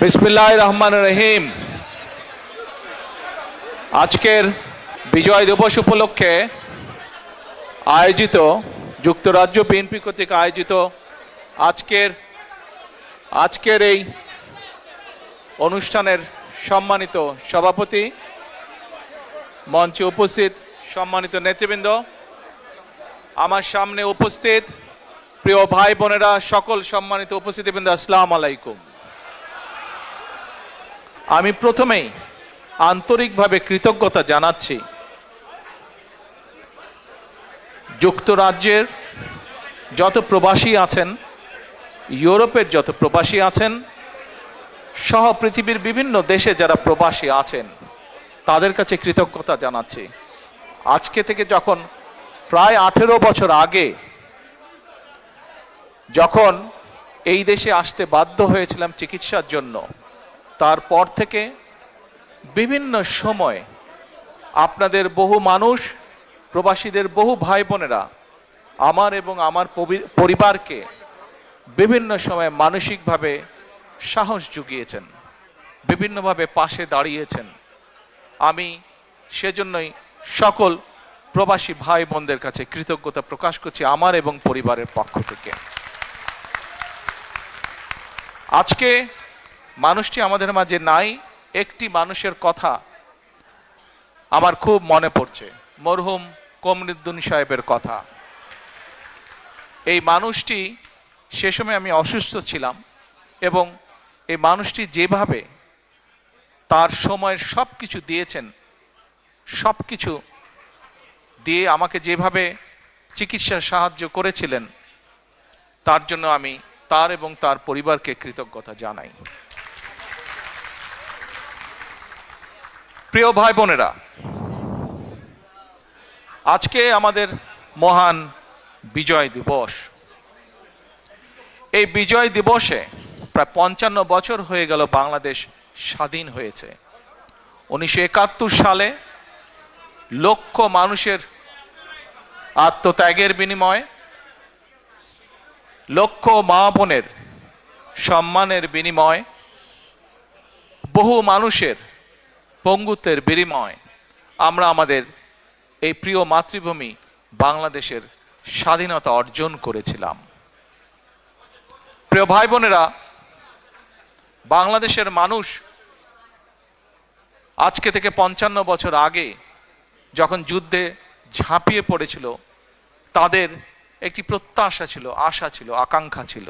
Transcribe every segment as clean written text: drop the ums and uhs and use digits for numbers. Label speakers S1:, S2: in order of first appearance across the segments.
S1: বিসমিল্লাহির রহমানির রহিম। আজকের বিজয় দিবস উপলক্ষে আয়োজিত যুক্তরাজ্য বিএনপি কর্তৃক আয়োজিত আজকের এই অনুষ্ঠানের সম্মানিত সভাপতি, মঞ্চে উপস্থিত সম্মানিত নেতৃবৃন্দ, আমার সামনে উপস্থিত প্রিয় ভাই বোনেরা, সকল সম্মানিত উপস্থিতিবৃন্দ, আসসালামু আলাইকুম। আমি প্রথমেই আন্তরিকভাবে কৃতজ্ঞতা জানাচ্ছি যুক্তরাজ্যের যত প্রবাসী আছেন, ইউরোপের যত প্রবাসী আছেন, সহ পৃথিবীর বিভিন্ন দেশে যারা প্রবাসী আছেন, তাদের কাছে কৃতজ্ঞতা জানাচ্ছি। আজকে থেকে যখন প্রায় 18 বছর আগে যখন এই দেশে আসতে বাধ্য হয়েছিলাম চিকিৎসার জন্য, তারপর থেকে বিভিন্ন সময় আপনাদের বহু মানুষ, প্রবাসীদের বহু ভাই বোনেরা আমার এবং আমার পরিবারকে বিভিন্ন সময় মানসিকভাবে সাহস জুগিয়েছেন, বিভিন্নভাবে পাশে দাঁড়িয়েছেন। আমি সেজন্যই সকল প্রবাসী ভাই বোনদের কাছে কৃতজ্ঞতা প্রকাশ করছি আমার এবং পরিবারের পক্ষ থেকে। আজকে মানুষটি আমাদের মাঝে নাই, একটি মানুষের কথা আমার খুব মনে পড়ছে, মরহুম কমরুদ্দিন সাহেবের কথা। এই মানুষটি, সে সময় আমি অসুস্থ ছিলাম, এবং এই মানুষটি যেভাবে তার সময়ের সব কিছু দিয়েছেন, সব কিছু দিয়ে আমাকে যেভাবে চিকিৎসার সাহায্য করেছিলেন, তার জন্য আমি তার এবং তার পরিবারকে কৃতজ্ঞতা জানাই। প্রিয় ভাই বোনেরা, আজকে আমাদের মহান বিজয় দিবস। এই বিজয় দিবসে প্রায় 55 বছর হয়ে গেল বাংলাদেশ স্বাধীন হয়েছে। 1971 সালে লক্ষ মানুষের আত্মত্যাগের বিনিময়ে, লক্ষ মা বোনের সম্মানের বিনিময়, বহু মানুষের পঙ্গুত্বের বিনিময় আমরা আমাদের এই প্রিয় মাতৃভূমি বাংলাদেশের স্বাধীনতা অর্জন করেছিলাম। প্রিয় ভাই বোনেরা, বাংলাদেশের মানুষ আজকে থেকে 55 বছর আগে যখন যুদ্ধে ঝাঁপিয়ে পড়েছিল, তাদের একটি প্রত্যাশা ছিল, আশা ছিল, আকাঙ্ক্ষা ছিল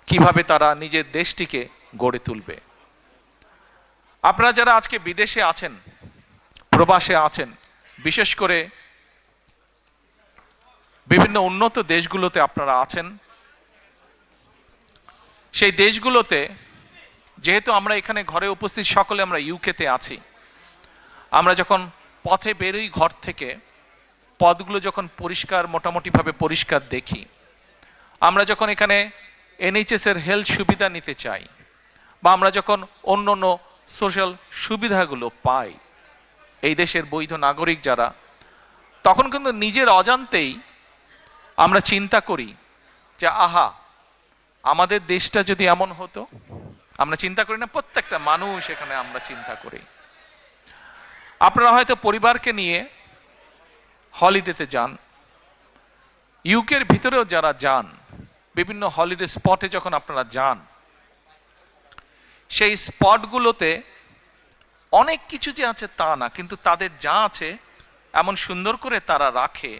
S1: কিভাবে তারা নিজের দেশটিকে গড়ে তুলবে। আপনারা যারা আজকে বিদেশে আছেন, প্রবাসে আছেন, বিশেষ করে বিভিন্ন উন্নত দেশগুলোতে আপনারা আছেন, সেই দেশগুলোতে যেহেতু আমরা এখানে ঘরে উপস্থিত সকলে আমরা ইউকেতে আছি, আমরা যখন পথে বেরোই ঘর থেকে, পথগুলো যখন পরিষ্কার, মোটামুটিভাবে পরিষ্কার দেখি, আমরা যখন এখানে NHS এর হেলথ সুবিধা নিতে চাই, বা আমরা যখন অন্য অন্য সোশ্যাল সুবিধাগুলো পাই এই দেশের বৈধ নাগরিক যারা, তখন কিন্তু নিজের অজান্তেই আমরা চিন্তা করি যে আহা, আমাদের দেশটা যদি এমন হতো। আমরা চিন্তা করি না? প্রত্যেকটা মানুষ এখানে আমরা চিন্তা করি। আপনারা হয়তো পরিবারকে নিয়ে হলিডেতে যান, ইউকের ভিতরেও যারা যান, বিভিন্ন হলিডে স্পটে যখন আপনারা যান, সেই স্পটগুলোতে অনেক কিছু যে আছে তা না, কিন্তু তাদের যা আছে এমন সুন্দর করে তারা রাখে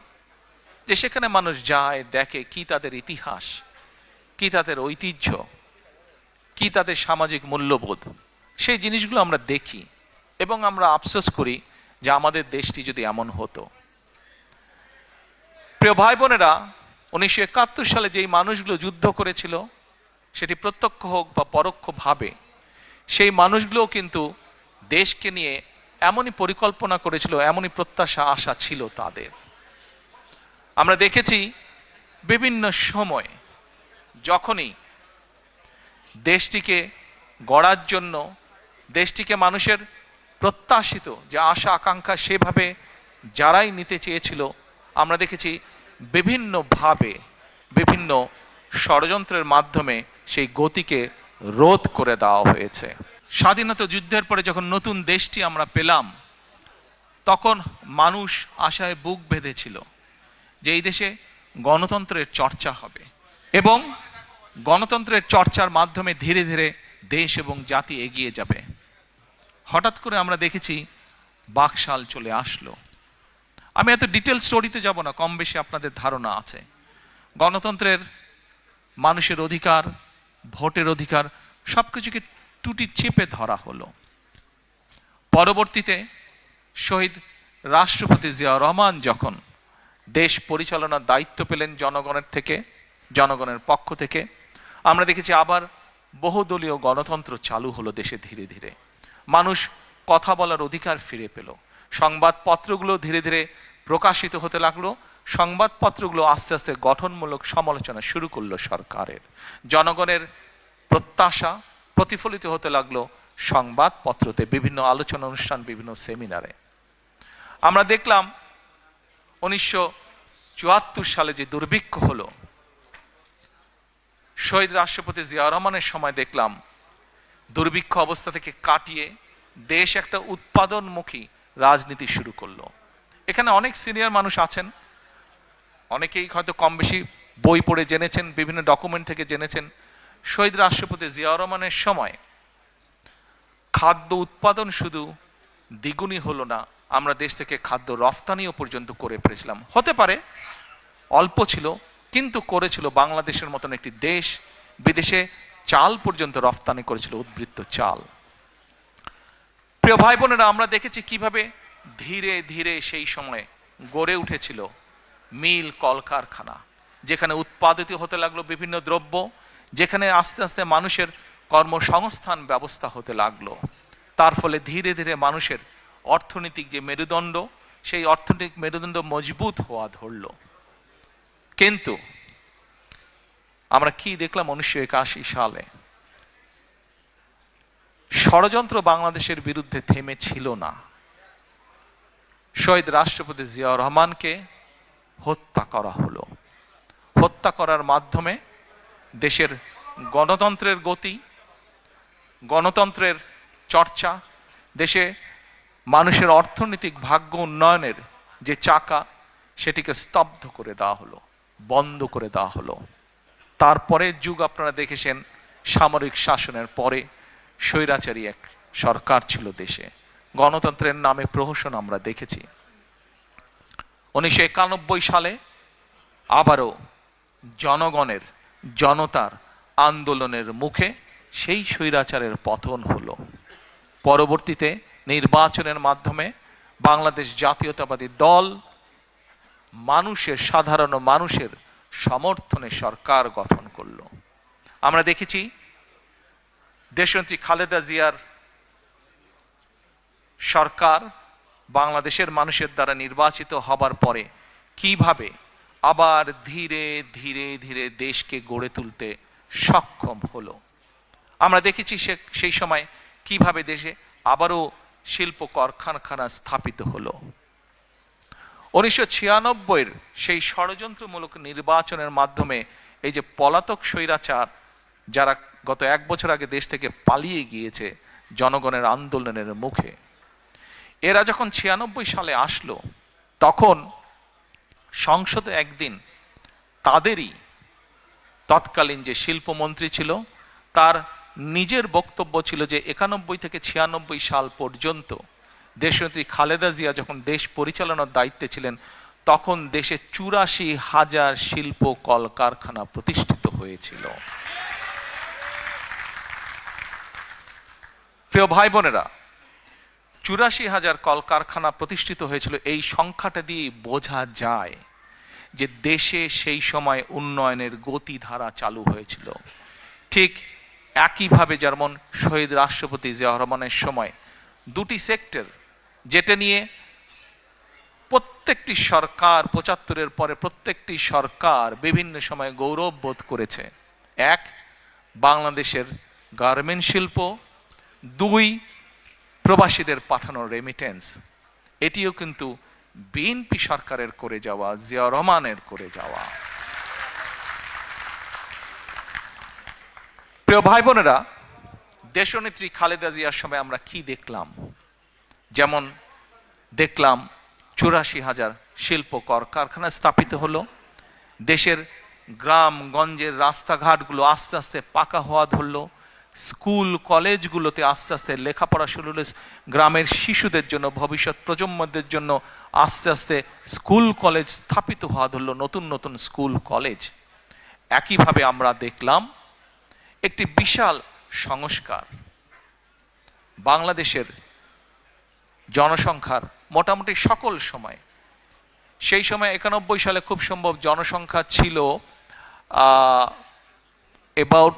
S1: যে সেখানে মানুষ যায়, দেখে কি তাদের ইতিহাস, কি তাদের ঐতিহ্য, কি তাদের সামাজিক মূল্যবোধ। সেই জিনিসগুলো আমরা দেখি এবং আমরা আফসোস করি যে আমাদের দেশটি যদি এমন হতো। প্রিয় ভাই বোনেরা, 1971 সালে যেই মানুষগুলো যুদ্ধ করেছিল, সেটি প্রত্যক্ষ হোক বা পরোক্ষভাবে, সেই মানুষগুলো কিন্তু দেশকে নিয়ে এমনই পরিকল্পনা করেছিল, এমনই প্রত্যাশা, আশা ছিল তাদের। আমরা দেখেছি বিভিন্ন সময় যখনই দেশটিকে গড়ার জন্য, দেশটিকে মানুষের প্রত্যাশিত যে আশা আকাঙ্ক্ষা সেভাবে যারাই নিতে চেয়েছিল, আমরা দেখেছি বিভিন্নভাবে, বিভিন্ন ষড়যন্ত্রের মাধ্যমে সেই গতিকে রোধ করে দেওয়া হয়েছে। স্বাধীনতা যুদ্ধের পরে যখন নতুন দেশটি আমরা পেলাম, তখন মানুষ আশায় বুক বেঁধেছিল যে এই দেশে গণতন্ত্রের চর্চা হবে এবং গণতন্ত্রের চর্চার মাধ্যমে ধীরে ধীরে দেশ এবং জাতি এগিয়ে যাবে। হঠাৎ করে আমরা দেখেছি বাকশাল চলে আসলো। আমি এত ডিটেল স্টোরিতে যাব না, কম বেশি আপনাদের ধারণা আছে। গণতন্ত্রের মানুষের অধিকার, ভোটের অধিকার সবকিছুকে টুটি চেপে ধরা হলো। পরবর্তীতে শহীদ রাষ্ট্রপতি জিয়াউর রহমান যখন দেশ পরিচালনার দায়িত্ব পেলেন জনগণের পক্ষ থেকে, আমরা দেখেছি আবার বহুদলীয় গণতন্ত্র চালু হলো দেশে। ধীরে ধীরে মানুষ কথা বলার অধিকার ফিরে পেল। সংবাদপত্রগুলো ধীরে ধীরে প্রকাশিত হতে লাগলো। সংবাদপত্রগুলো আস্তে আস্তে গঠনমূলক সমালোচনা শুরু করলো সরকারের। জনগণের প্রত্যাশা প্রতিফলিত হতে লাগলো সংবাদপত্রতে, বিভিন্ন আলোচনা অনুষ্ঠান, বিভিন্ন সেমিনারে। আমরা দেখলাম 1974 সালে যে দুর্ভিক্ষ হলো, শহীদ রাষ্ট্রপতি জিয়াউর রহমানের সময় দেখলাম দুর্ভিক্ষ অবস্থা থেকে কাটিয়ে দেশ একটা উৎপাদনমুখী রাজনীতি শুরু করলো। এখানে অনেক সিনিয়র মানুষ আছেন, অনেকেই হয়তো কম বেশি বই পড়ে জেনেছেন, বিভিন্ন ডকুমেন্ট থেকে জেনেছেন। শহীদ রাষ্ট্রপতি জিয়াউর রহমানের সময় খাদ্য উৎপাদন শুধু দ্বিগুণই হলো না, আমরা দেশ থেকে খাদ্য রফতানিও পর্যন্ত করে পেরেছিলাম। হতে পারে অল্প ছিল, কিন্তু করেছিল। বাংলাদেশের মতন একটি দেশ বিদেশে চাল পর্যন্ত রফতানি করেছিল, উদ্বৃত্ত চাল। প্রিয় ভাই বোনেরা, আমরা দেখেছি কিভাবে ধীরে ধীরে সেই সময় গড়ে উঠেছিল মিল, কলকারখানা, যেখানে উৎপাদিত হতে লাগলো বিভিন্ন দ্রব্য, যেখানে আস্তে আস্তে মানুষের কর্মসংস্থান ব্যবস্থা হতে লাগলো। তার ফলে ধীরে ধীরে মানুষের অর্থনৈতিক যে মেরুদণ্ড, সেই অর্থনৈতিক মেরুদণ্ড মজবুত হওয়া ধরল। কিন্তু আমরা কি দেখলাম 1981 সালে? ষড়যন্ত্র বাংলাদেশের বিরুদ্ধে থেমে ছিল না। শহীদ রাষ্ট্রপতি জিয়াউর রহমানকে হত্যা করা হলো। হত্যা করার মাধ্যমে দেশের গণতন্ত্রের গতি, গণতন্ত্রের চর্চা, দেশে মানুষের অর্থনৈতিক ভাগ্য উন্নয়নের যে চাকা, সেটিকে স্তব্ধ করে দেওয়া হলো, বন্ধ করে দেওয়া হলো। তারপরের যুগ আপনারা দেখেছেন, সামরিক শাসনের পরে স্বৈরাচারী এক সরকার ছিল দেশে। গণতন্ত্রের নামে প্রহসন আমরা দেখেছি। 1991 সালে আবারও জনতার আন্দোলনের মুখে সেই স্বৈরাচারের পতন হলো। পরবর্তীতে নির্বাচনের মাধ্যমে বাংলাদেশ জাতীয়তাবাদী দল সাধারণ মানুষের সমর্থনে সরকার গঠন করলো। আমরা দেখেছি দেশনেত্রী খালেদা জিয়ার সরকার বাংলাদেশের মানুষের দ্বারা নির্বাচিত হবার পরে কিভাবে আবার ধীরে ধীরে ধীরে দেশকে গড়ে তুলতে সক্ষম হলো। আমরা দেখেছি সেই সময় কিভাবে দেশে আবারও শিল্প কারখানা স্থাপিত হলো। 1996 সেই ষড়যন্ত্রমূলক নির্বাচনের মাধ্যমে এই যে পলাতক স্বৈরাচার, যারা গত 1 বছর আগে দেশ থেকে পালিয়ে গিয়েছে জনগণের আন্দোলনের মুখে, এরা যখন 96 সালে আসলো, তখন সংসদে একদিন তাদেরই তৎকালীন যে শিল্পমন্ত্রী ছিল, তার নিজের বক্তব্য ছিল যে 91 থেকে 96 সাল পর্যন্ত দেশনেত্রী খালেদা জিয়া যখন দেশ পরিচালনার দায়িত্বে ছিলেন, তখন দেশে 84,000 শিল্প কলকারখানা প্রতিষ্ঠিত হয়েছিল। প্রিয় ভাই বোনেরা, 84,000 কলকারখানা প্রতিষ্ঠিত হয়েছিল। এই সংখ্যাটা দিয়ে বোঝা যায় যে দেশে সেই সময় উন্নয়নের গতিধারা চালু হয়েছিল। ঠিক একইভাবে যেমন শহীদ রাষ্ট্রপতি জিয়াউর রহমানের সময় দুটি সেক্টর, যেটা নিয়ে প্রত্যেকটি সরকার 75-এর পরে প্রত্যেকটি সরকার বিভিন্ন সময় গৌরব বোধ করেছে। এক, বাংলাদেশের গার্মেন্ট শিল্প, দুই, প্রবাসীদের পাঠানো রেমিটেন্স। এটিও কিন্তু বিএনপি সরকারের করে যাওয়া, জিয়াউর রহমানের করে যাওয়া। প্রিয় ভাই বোনেরা, দেশনেত্রী খালেদা জিয়ার সময় আমরা কি দেখলাম? যেমন দেখলাম ৮৪,০০০ শিল্প কারখানা স্থাপিত হলো, দেশের গ্রামগঞ্জের রাস্তাঘাটগুলো আস্তে আস্তে পাকা হওয়া ধরলো, স্কুল কলেজগুলোতে আস্তে আস্তে লেখাপড়া শুরু হলো, গ্রামের শিশুদের জন্য, ভবিষ্যৎ প্রজন্মদের জন্য আস্তে আস্তে স্কুল কলেজ স্থাপিত হওয়া ধরলো, নতুন নতুন স্কুল কলেজ। একইভাবে আমরা দেখলাম একটি বিশাল সংস্কার। বাংলাদেশের জনসংখ্যার মোটামুটি সকল সময়, সেই সময় ৯১ সালে খুব সম্ভব জনসংখ্যা ছিল অ্যাবাউট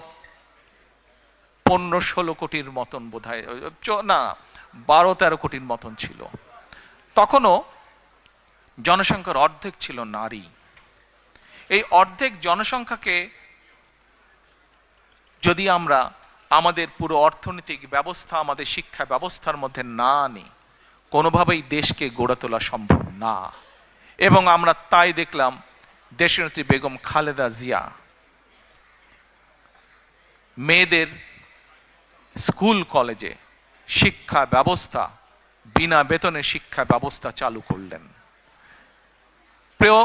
S1: ১৫-১৬ কোটির মতন বোধ হয়, না ১২-১৩ কোটির মতন ছিল। তখনও জনসংখ্যার অর্ধেক ছিল নারী। এই অর্ধেক জনসংখ্যাকে যদি আমরা আমাদের পুরো অর্থনৈতিক ব্যবস্থা, আমাদের শিক্ষা ব্যবস্থার মধ্যে না আনি, কোনোভাবেই দেশকে গড়ে তোলা সম্ভব না। এবং আমরা তাই দেখলাম দেশনেত্রী বেগম খালেদা জিয়া মেয়েদের স্কুল কলেজে শিক্ষা ব্যবস্থা, বিনা বেতনে শিক্ষা ব্যবস্থা চালু করলেন। প্রিয়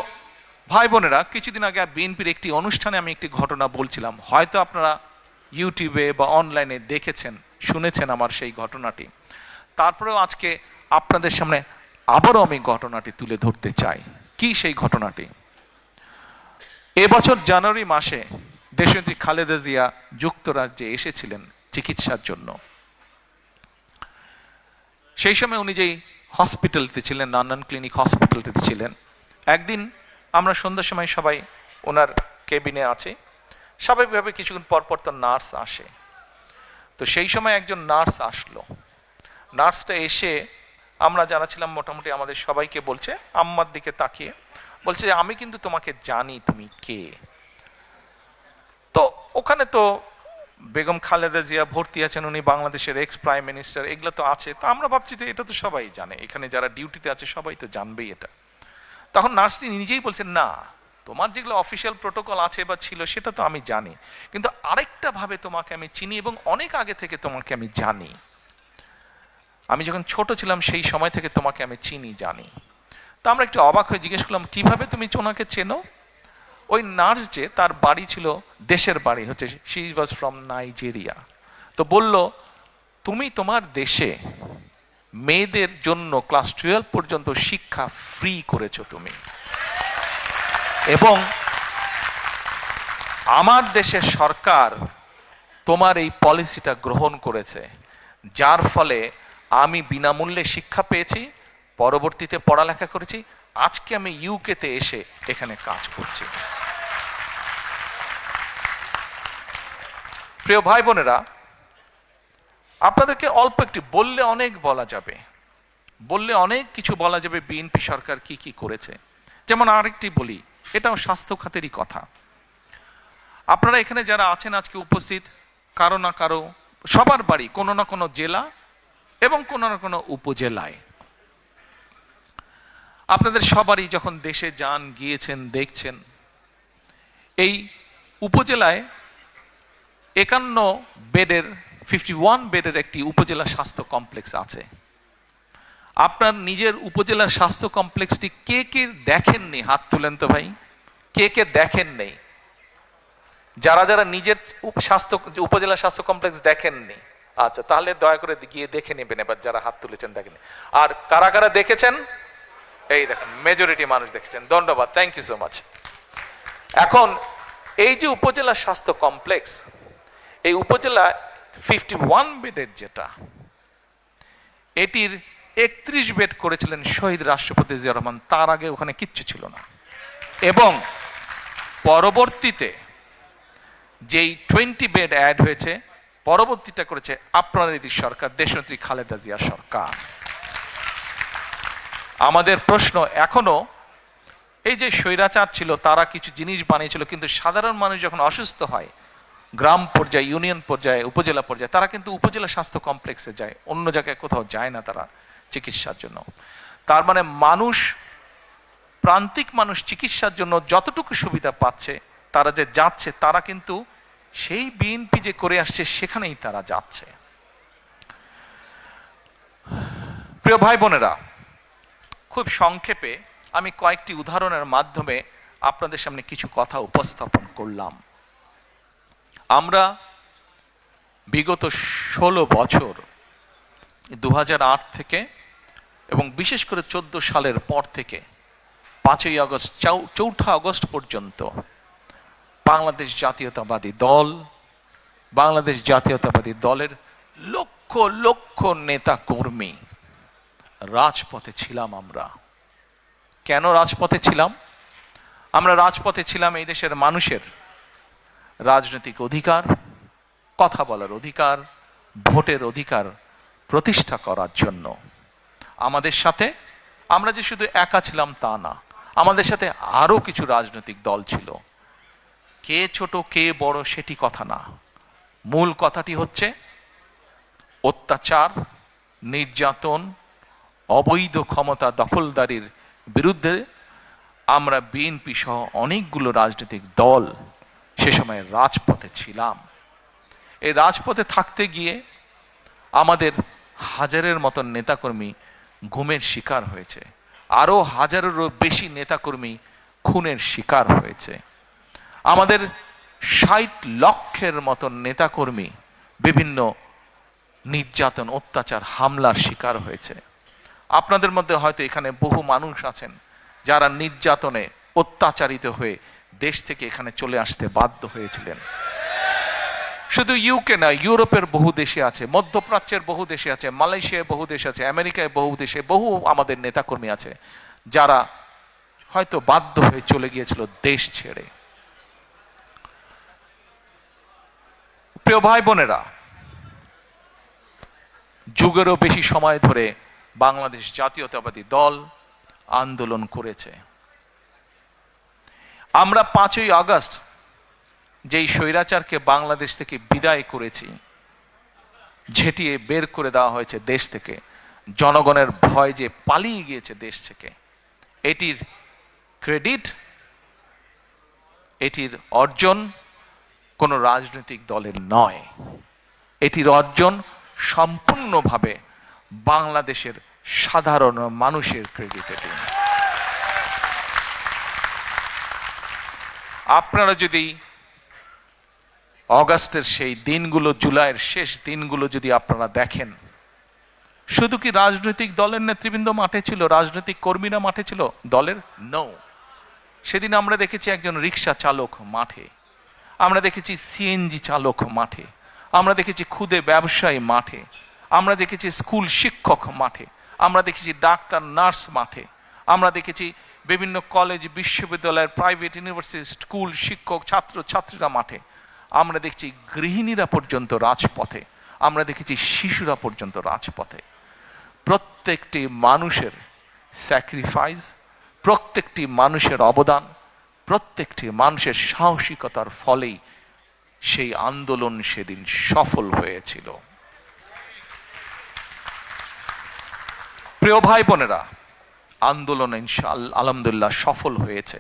S1: ভাই বোনেরা, কিছুদিন আগে বিএনপির একটি অনুষ্ঠানে আমি একটি ঘটনা বলছিলাম, হয়তো আপনারা ইউটিউবে বা অনলাইনে দেখেছেন, শুনেছেন আমার সেই ঘটনাটি। তারপরেও আজকে আপনাদের সামনে আবারও আমি ঘটনাটি তুলে ধরতে চাই। কি সেই ঘটনাটি? এবছর জানুয়ারি মাসে দেশনেত্রী খালেদা জিয়া যুক্তরাজ্যে এসেছিলেন চিকিৎসার জন্য। সেই সময় উনি যেই হসপিটালতে ছিলেন, লন্ডন ক্লিনিক হসপিটালতে ছিলেন, একদিন আমরা সন্ধ্যার সময় সবাই ওনার কেবিনে আছি, স্বাভাবিকভাবে কিছুক্ষণ পরপর তো নার্স আসে। তো সেই সময় একজন নার্স আসলো। নার্সটা এসে আমরা যারা ছিলাম মোটামুটি আমাদের সবাইকে বলছে, আম্মার দিকে তাকিয়ে বলছে, আমি কিন্তু তোমাকে জানি, তুমি কে। তো ওখানে তো বেগম খালেদা জিয়া ভর্তি আছেন, উনি বাংলাদেশের এক্স প্রাইম মিনিস্টার, এগুলো তো আছে। তো আমরা ভাবছি যে এটা তো সবাই জানে, এখানে যারা ডিউটিতে আছে সবাই তো জানবেই এটা। তখন নার্সটি নিজেই বলছেন, না, তোমার যেগুলো অফিসিয়াল প্রোটোকল আছে বা ছিল সেটা তো আমি জানি, কিন্তু আরেকটা ভাবে তোমাকে আমি চিনি এবং অনেক আগে থেকে তোমাকে আমি জানি। আমি যখন ছোট ছিলাম সেই সময় থেকে তোমাকে আমি চিনি, জানি। তো আমরা একটু অবাক হয়ে জিজ্ঞেস করলাম, কিভাবে তুমি ওনাকে চেনো? ওই নার্স যে, তার বাড়ি ছিল, দেশের বাড়ি হচ্ছে, শি ওয়াজ ফ্রম নাইজেরিয়া। তো বলল, তুমি তোমার দেশে মেয়েদের জন্য ক্লাস 12 পর্যন্ত শিক্ষা ফ্রি করেছো তুমি, এবং আমার দেশের সরকার তোমার এই পলিসিটা গ্রহণ করেছে, যার ফলে আমি বিনামূল্যে শিক্ষা পেয়েছি, পরবর্তীতে পড়ালেখা করেছি, আজকে আমি ইউকেতে এসে এখানে কাজ করছি। প্রিয় ভাই বোনেরা, আপনাদেরকে অল্প একটি বললে অনেক বলা যাবে, বললে অনেক কিছু বলা যাবে বিএনপি সরকার কি কি করেছে। যেমন আরেকটি বলি, এটাও স্বাস্থ্য খাতেরই কথা। আপনারা এখানে যারা আছেন আজকে উপস্থিত, কারো না কারো, সবার বাড়ি কোনো না কোনো জেলা এবং কোনো না কোনো উপজেলায়। আপনাদের সবারই যখন দেশে যান, গিয়েছেন, দেখছেন, এই উপজেলায় 51 বেডের একটি উপজেলা স্বাস্থ্য কমপ্লেক্স আছে। আপনার নিজের উপজেলার স্বাস্থ্য কমপ্লেক্সটি কে কে দেখেননি? হাত তুলেন তো ভাই, কে কে দেখেননি? যারা যারা নিজের উপজেলা স্বাস্থ্য কমপ্লেক্স দেখেননি, আচ্ছা, তাহলে দয়া করে গিয়ে দেখে নেবেন এবার, যারা হাত তুলেছেন দেখেননি। আর কারা কারা দেখেছেন? এই দেখেন, মেজরিটি মানুষ দেখেছেন, ধন্যবাদ, থ্যাংক ইউ সো মাচ। এখন এই যে উপজেলা স্বাস্থ্য কমপ্লেক্স, এই উপজেলা 51 বেডের যেটা, এটির 31 বেড করেছিলেন শহীদ রাষ্ট্রপতি জিয়া রহমান, তার আগে ওখানে কিচ্ছু ছিল না। এবং পরবর্তীতে যেই 20 বেড অ্যাড হয়েছে, পরবর্তীটা করেছে আপনাদেরই সরকার, দেশনেত্রী খালেদা জিয়া সরকার। আমাদের প্রশ্ন এখনো, এই যে স্বৈরাচার ছিল তারা কিছু জিনিস বানিয়েছিল, কিন্তু সাধারণ মানুষ যখন অসুস্থ হয়, গ্রাম পর্যায়ে, ইউনিয়ন পর্যায়ে, উপজেলা পর্যায়ে, তারা কিন্তু উপজেলা স্বাস্থ্য কমপ্লেক্সে যায়, অন্য জায়গায় কোথাও যায় না তারা চিকিৎসার জন্য। তার মানে মানুষ, প্রান্তিক মানুষ চিকিৎসার জন্য যতটুকু সুবিধা পাচ্ছে, তারা যে যাচ্ছে, তারা কিন্তু সেই বিএনপি যে করে আসছে সেখানেই তারা যাচ্ছে। প্রিয় ভাই বোনেরা, খুব সংক্ষেপে আমি কয়েকটি উদাহরণের মাধ্যমে আপনাদের সামনে কিছু কথা উপস্থাপন করলাম। আমরা বিগত 16 বছর 2008 থেকে এবং বিশেষ করে 14 সালের পর থেকে 5ই আগস্ট 4 আগস্ট পর্যন্ত বাংলাদেশ জাতীয়তাবাদী দল, বাংলাদেশ জাতীয়তাবাদী দলের লক্ষ লক্ষ নেতা কর্মী রাজপথে ছিলাম। আমরা কেন রাজপথে ছিলাম? আমরা রাজপথে ছিলাম এই দেশের মানুষের রাজনৈতিক অধিকার, কথা বলার অধিকার, ভোটের অধিকার প্রতিষ্ঠা করার জন্য। আমাদের সাথে আমরা যে শুধু একা ছিলাম তা না, আমাদের সাথে আরো কিছু রাজনৈতিক দল ছিল। কে ছোট কে বড় সেটি কথা না, মূল কথাটি হচ্ছে অত্যাচার, নির্যাতন, অবৈধ ক্ষমতা দখলদারির বিরুদ্ধে আমরা বিএনপি সহ অনেকগুলো রাজনৈতিক দল সে সময় রাজপথে ছিলাম। এই রাজপথে থাকতে গিয়ে আমাদের হাজারের মতন নেতাকর্মী গুমের শিকার হয়েছে, আরো হাজারেরও বেশি নেতাকর্মী খুনের শিকার হয়েছে। আমাদের 60 লক্ষের মতন নেতাকর্মী বিভিন্ন নির্যাতন, অত্যাচার, হামলার শিকার হয়েছে। আপনাদের মধ্যে হয়তো এখানে বহু মানুষ আছেন যারা নির্যাতনে অত্যাচারিত হয়ে দেশ থেকে এখানে চলে আসতে বাধ্য হয়েছিলেন। শুধু ইউকে না, ইউরোপের বহু দেশে আছে, মধ্যপ্রাচ্যের বহু দেশে আছে, মালয়েশিয়ায় বহু দেশ আছে, আমেরিকায় বহু দেশে বহু আমাদের নেতাকর্মী আছে যারা হয়তো বাধ্য হয়ে চলে গিয়েছিল দেশ ছেড়ে। প্রিয় ভাই বোনেরা, যুগেরও বেশি সময় ধরে বাংলাদেশ জাতীয়তাবাদী দল আন্দোলন করেছে। আমরা 5ই আগস্ট যেই স্বৈরাচারকে বাংলাদেশ থেকে বিদায় করেছি, ঝেঁটিয়ে বের করে দেওয়া হয়েছে দেশ থেকে, জনগণের ভয় যে পালিয়ে গিয়েছে দেশ থেকে, এটির ক্রেডিট, এটির অর্জন কোনো রাজনৈতিক দলের নয়। এটির অর্জন সম্পূর্ণভাবে বাংলাদেশের সাধারণ মানুষের ক্রেডিট। এটি আপনারা যদি অগাস্টের সেই দিনগুলো, জুলাইয়ের শেষ দিনগুলো যদি আপনারা দেখেন, শুধু কি রাজনৈতিক দলের নেতৃবৃন্দ মাঠে ছিল, রাজনৈতিক কর্মীরা মাঠে ছিল দলের? নো। সেদিন আমরা দেখেছি একজন রিক্সা চালক মাঠে, আমরা দেখেছি সিএনজি চালক মাঠে, আমরা দেখেছি ক্ষুদে ব্যবসায়ী মাঠে, আমরা দেখেছি স্কুল শিক্ষক মাঠে, আমরা দেখেছি ডাক্তার নার্স মাঠে, আমরা দেখেছি বিভিন্ন কলেজ, বিশ্ববিদ্যালয়ের, প্রাইভেট ইউনিভার্সিটি, স্কুল শিক্ষক, ছাত্র ছাত্রীরা মাঠে, আমরা দেখছি গৃহিণীরা পর্যন্ত রাজপথে, আমরা দেখেছি শিশুরা পর্যন্ত রাজপথে। প্রত্যেকটি মানুষের স্যাক্রিফাইস, প্রত্যেকটি মানুষের অবদান, প্রত্যেকটি মানুষের সাহসিকতার ফলেই সেই আন্দোলন সেদিন সফল হয়েছিল। প্রিয় ভাই বোনেরা, আন্দোলন ইনশাআল্লাহ আলহামদুলিল্লাহ সফল হয়েছে,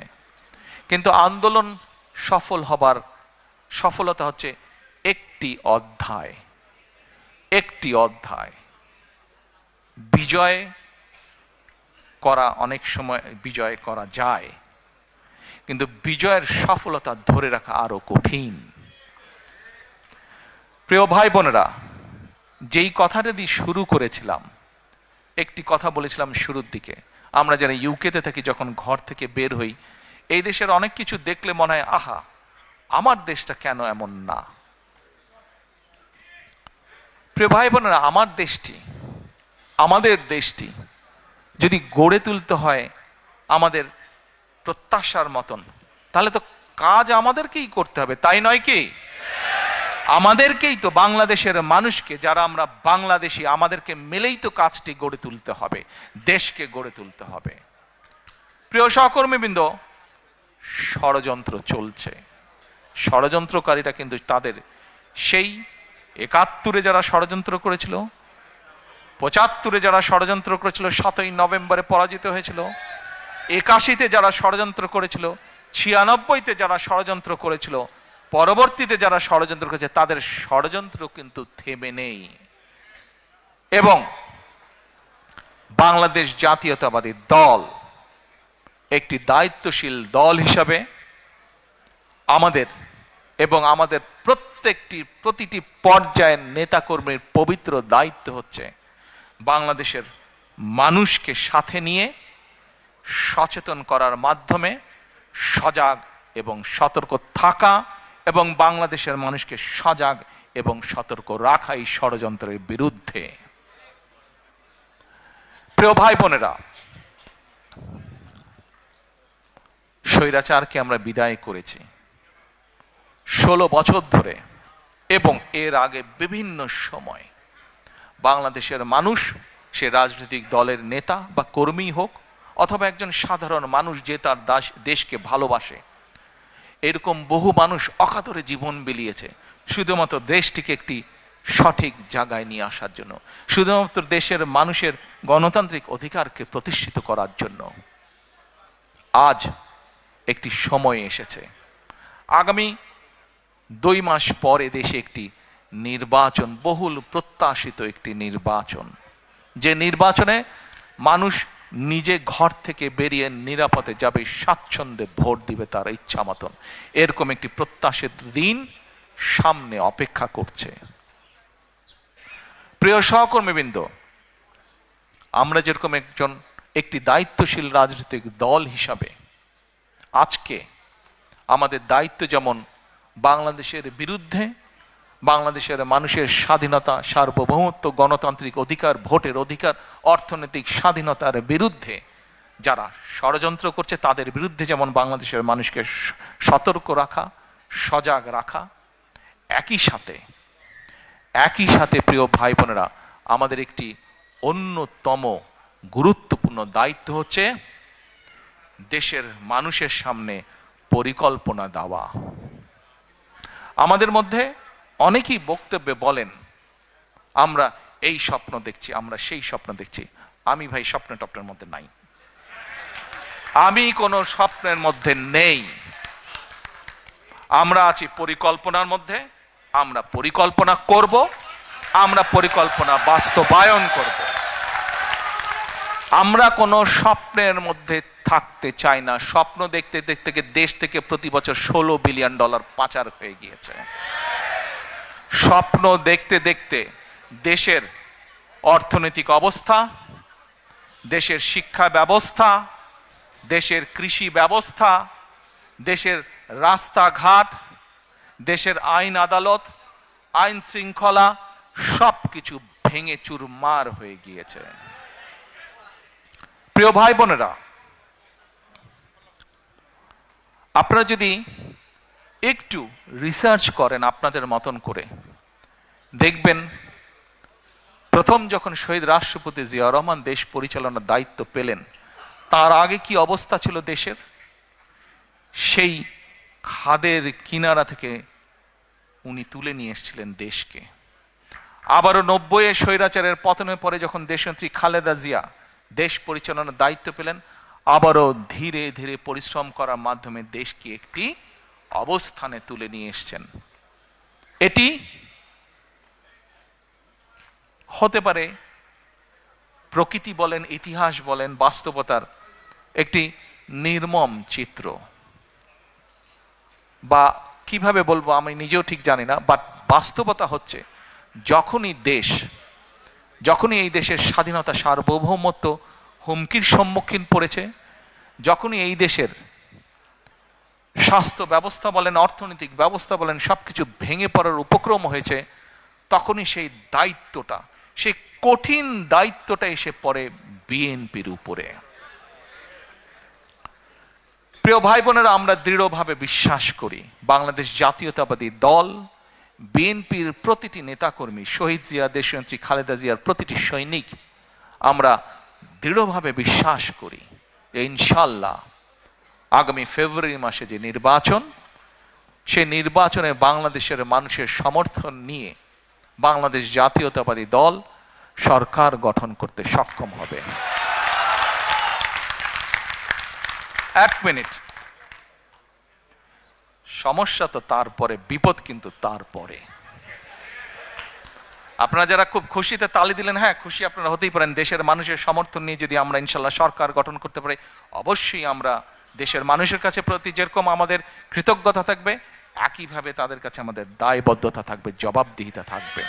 S1: কিন্তু আন্দোলন সফল হবার সফলতা হচ্ছে একটি অধ্যায়। একটি অধ্যায়। বিজয় করা অনেক সময় বিজয় করা যায়, কিন্তু বিজয়ের সফলতা ধরে রাখা আরো কঠিন। প্রিয় ভাই বোনেরা, যেই কথাটা দিয়ে শুরু করেছিলাম, একটি কথা বলেছিলাম শুরুর দিকে, আমরা যারা ইউকেতে থাকি যখন ঘর থেকে বের হই, এই দেশের অনেক কিছু দেখলে মনে হয় আহা, আমার দেশটা কেন এমন না। প্রিয় ভাই বোনেরা, আমার দেশটি, আমাদের দেশটি যদি গড়ে তুলতে হয় আমাদের প্রত্যাশার মতন, তাহলে তো কাজ আমাদেরকেই করতে হবে, তাই নয় কি? আমাদেরকেই তো, বাংলাদেশের মানুষকে যারা আমরা বাংলাদেশি, আমাদেরকে মিলেই তো কাজটি গড়ে তুলতে হবে, দেশকে গড়ে তুলতে হবে। প্রিয় সহকর্মীবৃন্দ, ষড়যন্ত্র চলছে। ষড়যন্ত্রকারীরা কিন্তু তাদের সেই 71-এ যারা ষড়যন্ত্র করেছিল, 75-এ যারা ষড়যন্ত্র করেছিল, 7ই নভেম্বরে পরাজিত হয়েছিল, 81-তে যারা ষড়যন্ত্র করেছিল, 96-তে যারা ষড়যন্ত্র করেছিল, পরবর্তীতে যারা ষড়যন্ত্র করেছে তাদের ষড়যন্ত্র কিন্তু থেমে নেই। এবং বাংলাদেশ জাতীয়তাবাদী দল একটি দায়িত্বশীল দল হিসাবে আমাদের এবং আমাদের প্রতিটি পর্যায়ের নেতাকর্মীর পবিত্র দায়িত্ব হচ্ছে বাংলাদেশের মানুষকে সাথে নিয়ে সচেতন করার মাধ্যমে সজাগ এবং সতর্ক থাকা এবং বাংলাদেশের মানুষকে সজাগ এবং সতর্ক রাখা এই ষড়যন্ত্রের বিরুদ্ধে। প্রিয় ভাই বোনেরা, স্বৈরাচারকে আমরা বিদায় করেছি 16 বছর ধরে, এবং এর আগে বিভিন্ন সময় বাংলাদেশের মানুষ, সে রাজনৈতিক দলের নেতা বা কর্মী হোক অথবা একজন সাধারণ মানুষ যে তার দেশকে ভালোবাসে, এরকম বহু মানুষ অকাতরে জীবন বিলিয়েছে শুধুমাত্র দেশটিকে একটি সঠিক জায়গায় নিয়ে আসার জন্য, শুধুমাত্র দেশের মানুষের গণতান্ত্রিক অধিকারকে প্রতিষ্ঠিত করার জন্য। আজ একটি সময় এসেছে, আগামী 2 মাস পরে দেশে একটি নির্বাচন, বহুল প্রত্যাশিত একটি নির্বাচন, যে নির্বাচনে মানুষ নিজে ঘর থেকে বেরিয়ে নিরাপদে যাবে, স্বাচ্ছন্দ্যে ভোট দিবে তার ইচ্ছা মতন। এরকম একটি প্রত্যাশিত দিন সামনে অপেক্ষা করছে। প্রিয় সহকর্মীবৃন্দ, আমরা যেরকম একটি দায়িত্বশীল রাজনৈতিক দল হিসাবে আজকে আমাদের দায়িত্ব যেমন বাংলাদেশের বিরুদ্ধে, বাংলাদেশের মানুষের স্বাধীনতা, সার্বভৌমত্ব, গণতান্ত্রিক অধিকার, ভোটের অধিকার, অর্থনৈতিক স্বাধীনতার বিরুদ্ধে যারা ষড়যন্ত্র করছে তাদের বিরুদ্ধে যেমন বাংলাদেশের মানুষকে সতর্ক রাখা, সজাগ রাখা, একই সাথে প্রিয় ভাই বোনেরা, আমাদের একটি অন্যতম গুরুত্বপূর্ণ দায়িত্ব হচ্ছে দেশের মানুষের সামনে পরিকল্পনা দেওয়া। আমাদের মধ্যে অনেকেই বক্তব্যে বলেন আমরা এই স্বপ্ন দেখছি, আমরা সেই স্বপ্ন দেখছি। আমি ভাই স্বপ্ন টপ্নের মধ্যে নাই, আমি কোনো স্বপ্নের মধ্যে নেই। আমরা আছি পরিকল্পনার মধ্যে, আমরা পরিকল্পনা করব, আমরা পরিকল্পনা বাস্তবায়ন করব। আমরা কোনো স্বপ্নের মধ্যে থাকতে চাই না। স্বপ্ন দেখতে দেখতে দেশ থেকে প্রতি বছর $16 বিলিয়ন পাচার হয়ে গিয়েছে। স্বপ্ন দেখতে দেখতে দেশের অর্থনৈতিক অবস্থা, দেশের শিক্ষা ব্যবস্থা, দেশের কৃষি ব্যবস্থা, দেশের রাস্তাঘাট, দেশের আইন আদালত, আইন শৃঙ্খলা সবকিছু ভেঙে চুরমার হয়ে গিয়েছে। প্রিয় ভাই বোনেরা, আপনারা যদি একটু রিসার্চ করেন আপনাদের মতন করে, দেখবেন প্রথম যখন শহীদ রাষ্ট্রপতি জিয়া রহমান দেশ পরিচালনার দায়িত্ব পেলেন, তার আগে কি অবস্থা ছিল দেশের? সেই খাদের কিনারা থেকে উনি তুলে নিয়ে এসেছিলেন দেশকে। আবারও 90-এ স্বৈরাচারের পতনের পরে যখন দেশনেত্রী খালেদা জিয়া দেশ পরিচালনার দায়িত্ব পেলেন, আবারও ধীরে ধীরে পরিশ্রম করার মাধ্যমে দেশকে একটি অবস্থানে তুলে নিয়ে এসেছেন। এটি হতে পারে প্রকৃতি বলেন, ইতিহাস বলেন, বাস্তবতার একটি নির্মম চিত্র, বা কিভাবে বলবো আমি নিজেও ঠিক জানি না। বাট বাস্তবতা হচ্ছে যখনই এই দেশের স্বাধীনতা, সার্বভৌমত্ব হুমকির সম্মুখীন পড়েছে, যখনই এই দেশের স্বাস্থ্য ব্যবস্থা বলেন, অর্থনৈতিক ব্যবস্থা বলেন, সবকিছু ভেঙে পড়ার উপক্রম হয়েছে, তখনই সেই দায়িত্বটা, সেই কঠিন দায়িত্বটা এসে পড়ে বিএনপির উপরে। প্রিয় ভাই বোনেরা, আমরা দৃঢ়ভাবে বিশ্বাস করি বাংলাদেশ জাতীয়তাবাদী দল, বিএনপির প্রতিটি নেতাকর্মী, শহীদ জিয়া, দেশনেত্রী খালেদা জিয়ার প্রতিটি সৈনিক, আমরা দৃঢ়ভাবে বিশ্বাস করি যে ইনশাল্লাহ আগামী ফেব্রুয়ারি মাসে যে নির্বাচন, সে নির্বাচনে বাংলাদেশের মানুষের সমর্থন নিয়ে বাংলাদেশ জাতীয়তাবাদী দল সরকার গঠন করতে সক্ষম হবে। এক মিনিট, সমস্যা তো তারপরে, বিপদ কিন্তু তারপরে। আপনারা যারা খুব খুশিতে তালি দিলেন, হ্যাঁ খুশি আপনারা হতেই পারেন। দেশের মানুষের সমর্থন নিয়ে যদি আমরা ইনশাল্লাহ সরকার গঠন করতে পারি, অবশ্যই আমরা দেশের মানুষের কাছে প্রতি যেরকম আমাদের কৃতজ্ঞতা থাকবে, একইভাবে তাদের কাছে আমাদের দায়বদ্ধতা থাকবে, জবাবদিহিতা থাকবে।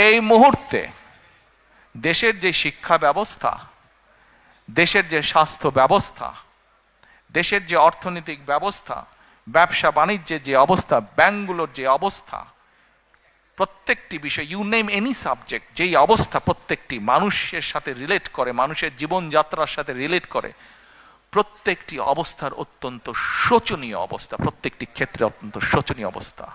S1: এই মুহূর্তে দেশের যে শিক্ষা ব্যবস্থা, দেশের যে স্বাস্থ্য ব্যবস্থা, দেশের যে অর্থনৈতিক ব্যবস্থা, ব্যবসা বাণিজ্যের যে অবস্থা, ব্যাংকগুলোর যে অবস্থা, প্রত্যেকটি বিষয়, ইউ নেম এনি সাবজেক্ট, যেই অবস্থা প্রত্যেকটি মানুষের সাথে রিলেট করে, মানুষের জীবনযাত্রার সাথে রিলেট করে, প্রত্যেকটি অবস্থার অত্যন্ত শোচনীয় অবস্থা, প্রত্যেকটি ক্ষেত্রে অত্যন্ত শোচনীয় অবস্থা।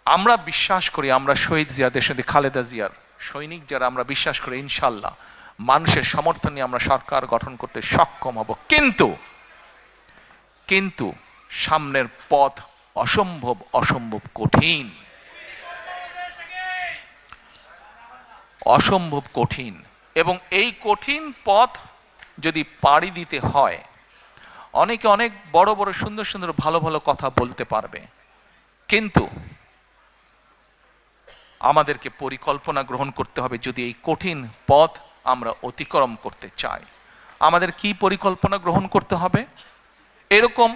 S1: আমরা বিশ্বাস করি, আমরা শহীদ জিয়া, দেশনেত্রী খালেদা জিয়ার সৈনিক যারা, আমরা বিশ্বাস করি ইনশাল্লাহ মানুষের সমর্থন নিয়ে আমরা সরকার গঠন করতে সক্ষম হব। কিন্তু সামনের পথ অসম্ভব অসম্ভব কঠিন, অসম্ভব কঠিন। এবং এই কঠিন পথ যদি পাড়ি দিতে হয়, অনেকে অনেক বড় বড় সুন্দর সুন্দর ভালো ভালো কথা বলতে পারবে, কিন্তু আমাদেরকে পরিকল্পনা গ্রহণ করতে হবে যদি এই কঠিন পথ আমরা অতিক্রম করতে চাই। আমাদের কি পরিকল্পনা গ্রহণ করতে হবে? এরকম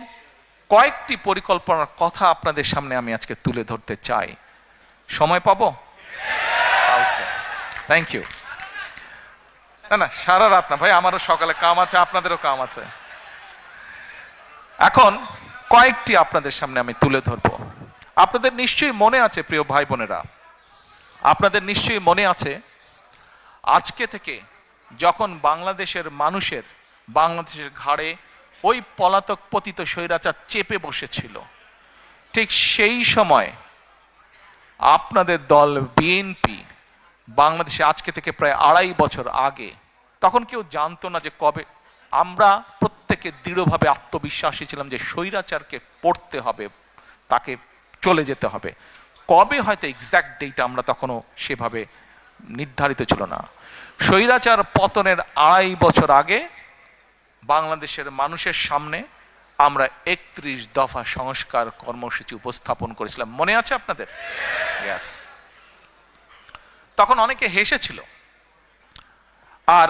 S1: কয়েকটি পরিকল্পনার কথা আপনাদের সামনে আমি আজকে তুলে ধরতে চাই। সময় পাবো? Thank you. না সারা রাত না ভাই, আমারও সকালে কাম আছে, আপনাদেরও কাম আছে। এখন কয়েকটি আপনাদের সামনে আমি তুলে ধরবো। আপনাদের নিশ্চয়ই মনে আছে প্রিয় ভাই বোনেরা, আপনাদের নিশ্চয়ই মনে আছে আজকে থেকে যখন বাংলাদেশের মানুষের, বাংলাদেশের ঘাড়ে ওই পলাতক পতিত স্বৈরাচার চেপে বসেছিল, ঠিক সেই সময় আপনাদের দল বিএনপি বাংলাদেশে আজকে থেকে প্রায় 2.5 বছর আগে, তখন কেউ জানতো না যে কবে, আমরা প্রত্যেকে দৃঢ়ভাবে আত্মবিশ্বাসী ছিলাম যে স্বৈরাচারকে পড়তে হবে, তাকে চলে যেতে হবে। কবে হয়তো এক্সাক্ট ডেট আমরা তখনও সেভাবে নির্ধারিত ছিল না। স্বৈরাচার পতনের 2.5 বছর আগে বাংলাদেশের মানুষের সামনে আমরা 31 দফা সংস্কার কর্মসূচি উপস্থাপন করেছিলাম। মনে আছে আপনাদের? Yes. তখন অনেকে হেসেছিল। আর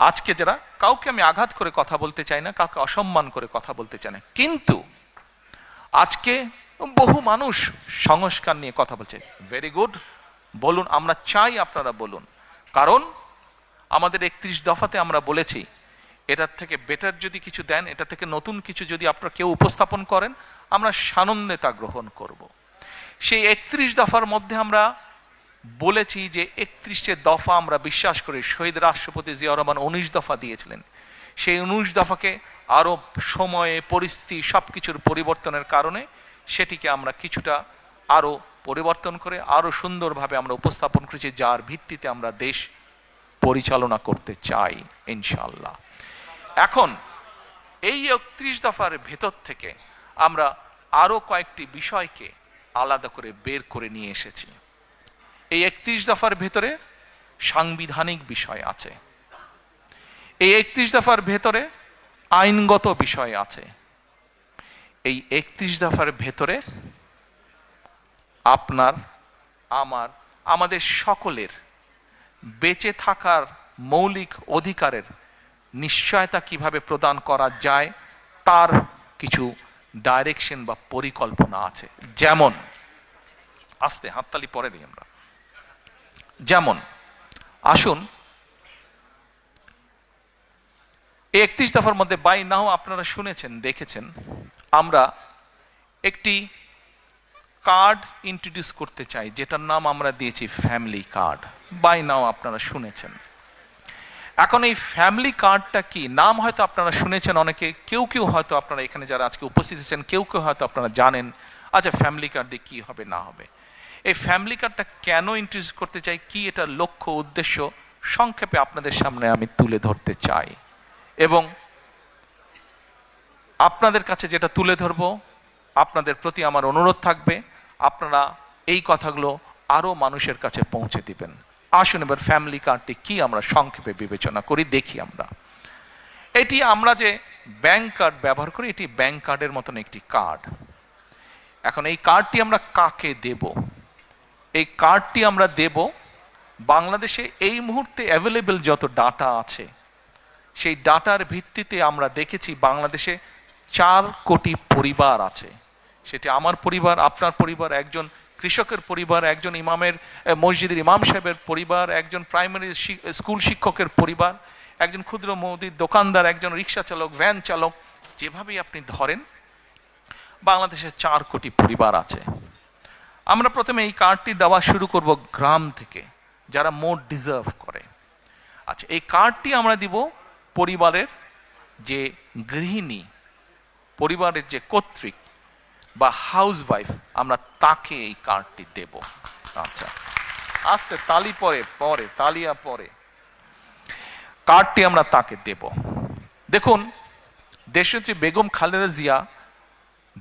S1: আজকে যারা, কাউকে আমি আঘাত করে কথা বলতে চাই না, কাউকে অসম্মান করে কথা বলতে চাই না, কিন্তু আজকে বহু মানুষ সংস্কার নিয়ে কথা বলছে। ভেরি গুড, বলুন, আমরা চাই আপনারা বলুন। কারণ আমাদের 31 দফাতে আমরা বলেছি এটার থেকে বেটার যদি কিছু দেন, এটা থেকে নতুন কিছু যদি আপনারা কেউ উপস্থাপন করেন, আমরা সানন্দে তা গ্রহণ করব। সেই 31 দফার মধ্যে আমরা বলেছি যে 31 দফা আমরা বিশ্বাস করি, শহীদ রাষ্ট্রপতি জিয়াউর রহমান 19 দফা দিয়েছিলেন। সেই 19 দফাকে আরো সময়ে, পরিস্থিতি, সবকিছুর পরিবর্তনের কারণে সেটিকে আমরা কিছুটা আরো পরিবর্তন করে আরো সুন্দরভাবে আমরা উপস্থাপন করেছি, যার ভিত্তিতে আমরা দেশ পরিচালনা করতে চাই ইনশাআল্লাহ। এখন এই 31 দফার ভেতর থেকে আমরা আরো কয়েকটি বিষয়কে আলাদা করে বের করে নিয়ে এসেছি। এই 31 দফার ভেতরে সাংবিধানিক বিষয় আছে, এই 31 দফার ভেতরে আইনগত বিষয় আছে, এই 31 দফার ভেতরে আপনার, আমার, আমাদের সকলের বেঁচে থাকার মৌলিক অধিকারের নিশ্চয়তা কিভাবে প্রদান করা যায় তার কিছু ডাইরেকশন বা পরিকল্পনা আছে। যেমন, আস্তে হাততালি পরে দিই আমরা, যেমন আসুন এই 31 দফার মধ্যে বাই নাও আপনারা শুনেছেন, দেখেছেন, আমরা একটি কার্ড ইন্ট্রোডিউস করতে চাই, যেটার নাম আমরা দিয়েছি ফ্যামিলি কার্ড। বাই নাও আপনারা শুনেছেন। এখন এই ফ্যামিলি কার্ডটা কি, নাম হয়তো আপনারা শুনেছেন অনেকে, কেউ কেউ হয়তো আপনারা এখানে যারা আজকে উপস্থিত আছেন কেউ কেউ হয়তো আপনারা জানেন, আচ্ছা ফ্যামিলি কার্ড দিয়ে কি হবে না হবে। এই ফ্যামিলি কার্ডটা কেন ইন্ট্রোডিউস করতে চাই, কি এটার লক্ষ্য উদ্দেশ্য, সংক্ষেপে আপনাদের সামনে আমি তুলে ধরতে চাই। এবং আপনাদের কাছে যেটা তুলে ধরব, আপনাদের প্রতি আমার অনুরোধ থাকবে আপনারা এই কথাগুলো আরো মানুষের কাছে পৌঁছে দিবেন। আসুন এবার ফ্যামিলি কার্ডটি কি আমরা সংক্ষেপে বিবেচনা করি, দেখি। আমরা এটি, আমরা যে ব্যাংক কার্ড ব্যবহার করি। এটি ব্যাংক কার্ডের মতন একটি কার্ড। এখন এই কার্ডটি আমরা কাকে দেব? এই কার্ডটি আমরা দেব বাংলাদেশে এই মুহূর্তে অ্যাভেলেবেল যত ডাটা আছে, সেই ডাটার ভিত্তিতে আমরা দেখেছি বাংলাদেশে 4 কোটি পরিবার আছে। সেটি আমার পরিবার, আপনার পরিবার, একজন কৃষকের পরিবার, একজন ইমামের মসজিদের ইমাম সাহেবের পরিবার, একজন প্রাইমারি স্কুল শিক্ষকের পরিবার, একজন ক্ষুদ্র মুদির দোকানদার, একজন রিক্সা চালক, ভ্যান চালক, যেভাবেই আপনি ধরেন বাংলাদেশে 4 কোটি পরিবার আছে। আমরা প্রথমে এই কার্ডটি দেওয়া শুরু করব গ্রাম থেকে, যারা মোর ডিজার্ভ করে। আচ্ছা, এই কার্ডটি আমরা দিব পরিবারের যে গৃহিণী, পরিবারের যে কর্ত্রী বা হাউস ওয়াইফ, আমরা তাকে এই কার্ডটি দেব। আচ্ছা, আস্তে তালি পরে তালিয়া পরে কার্ডটি আমরা তাকে দেব। দেখুন, দেশনেত্রী বেগম খালেদা জিয়া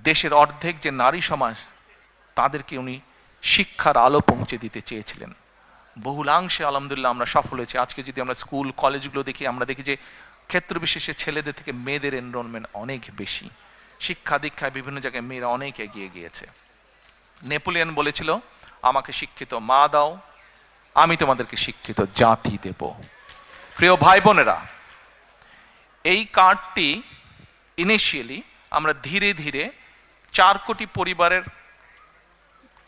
S1: দেশের অর্ধেক যে নারী সমাজ, তাদেরকে উনি শিক্ষার আলো পৌঁছে দিতে চেয়েছিলেন। বহুলাংশে আলহামদুলিল্লাহ আমরা সফল হয়েছি। আজকে যদি আমরা স্কুল কলেজগুলো দেখি, আমরা দেখি যে ক্ষেত্র বিশেষে ছেলেদের থেকে মেয়েদের এনরোলমেন্ট অনেক বেশি। শিক্ষা দীক্ষায় বিভিন্ন জায়গায় মেয়েরা অনেক এগিয়ে গিয়েছে। নেপোলিয়ন বলেছিল, আমাকে শিক্ষিত মা দাও, আমি তোমাদেরকে শিক্ষিত জাতি দেব। প্রিয় ভাই বোনেরা, এই কার্ডটি ইনিশিয়ালি আমরা ধীরে ধীরে 4 কোটি পরিবারের,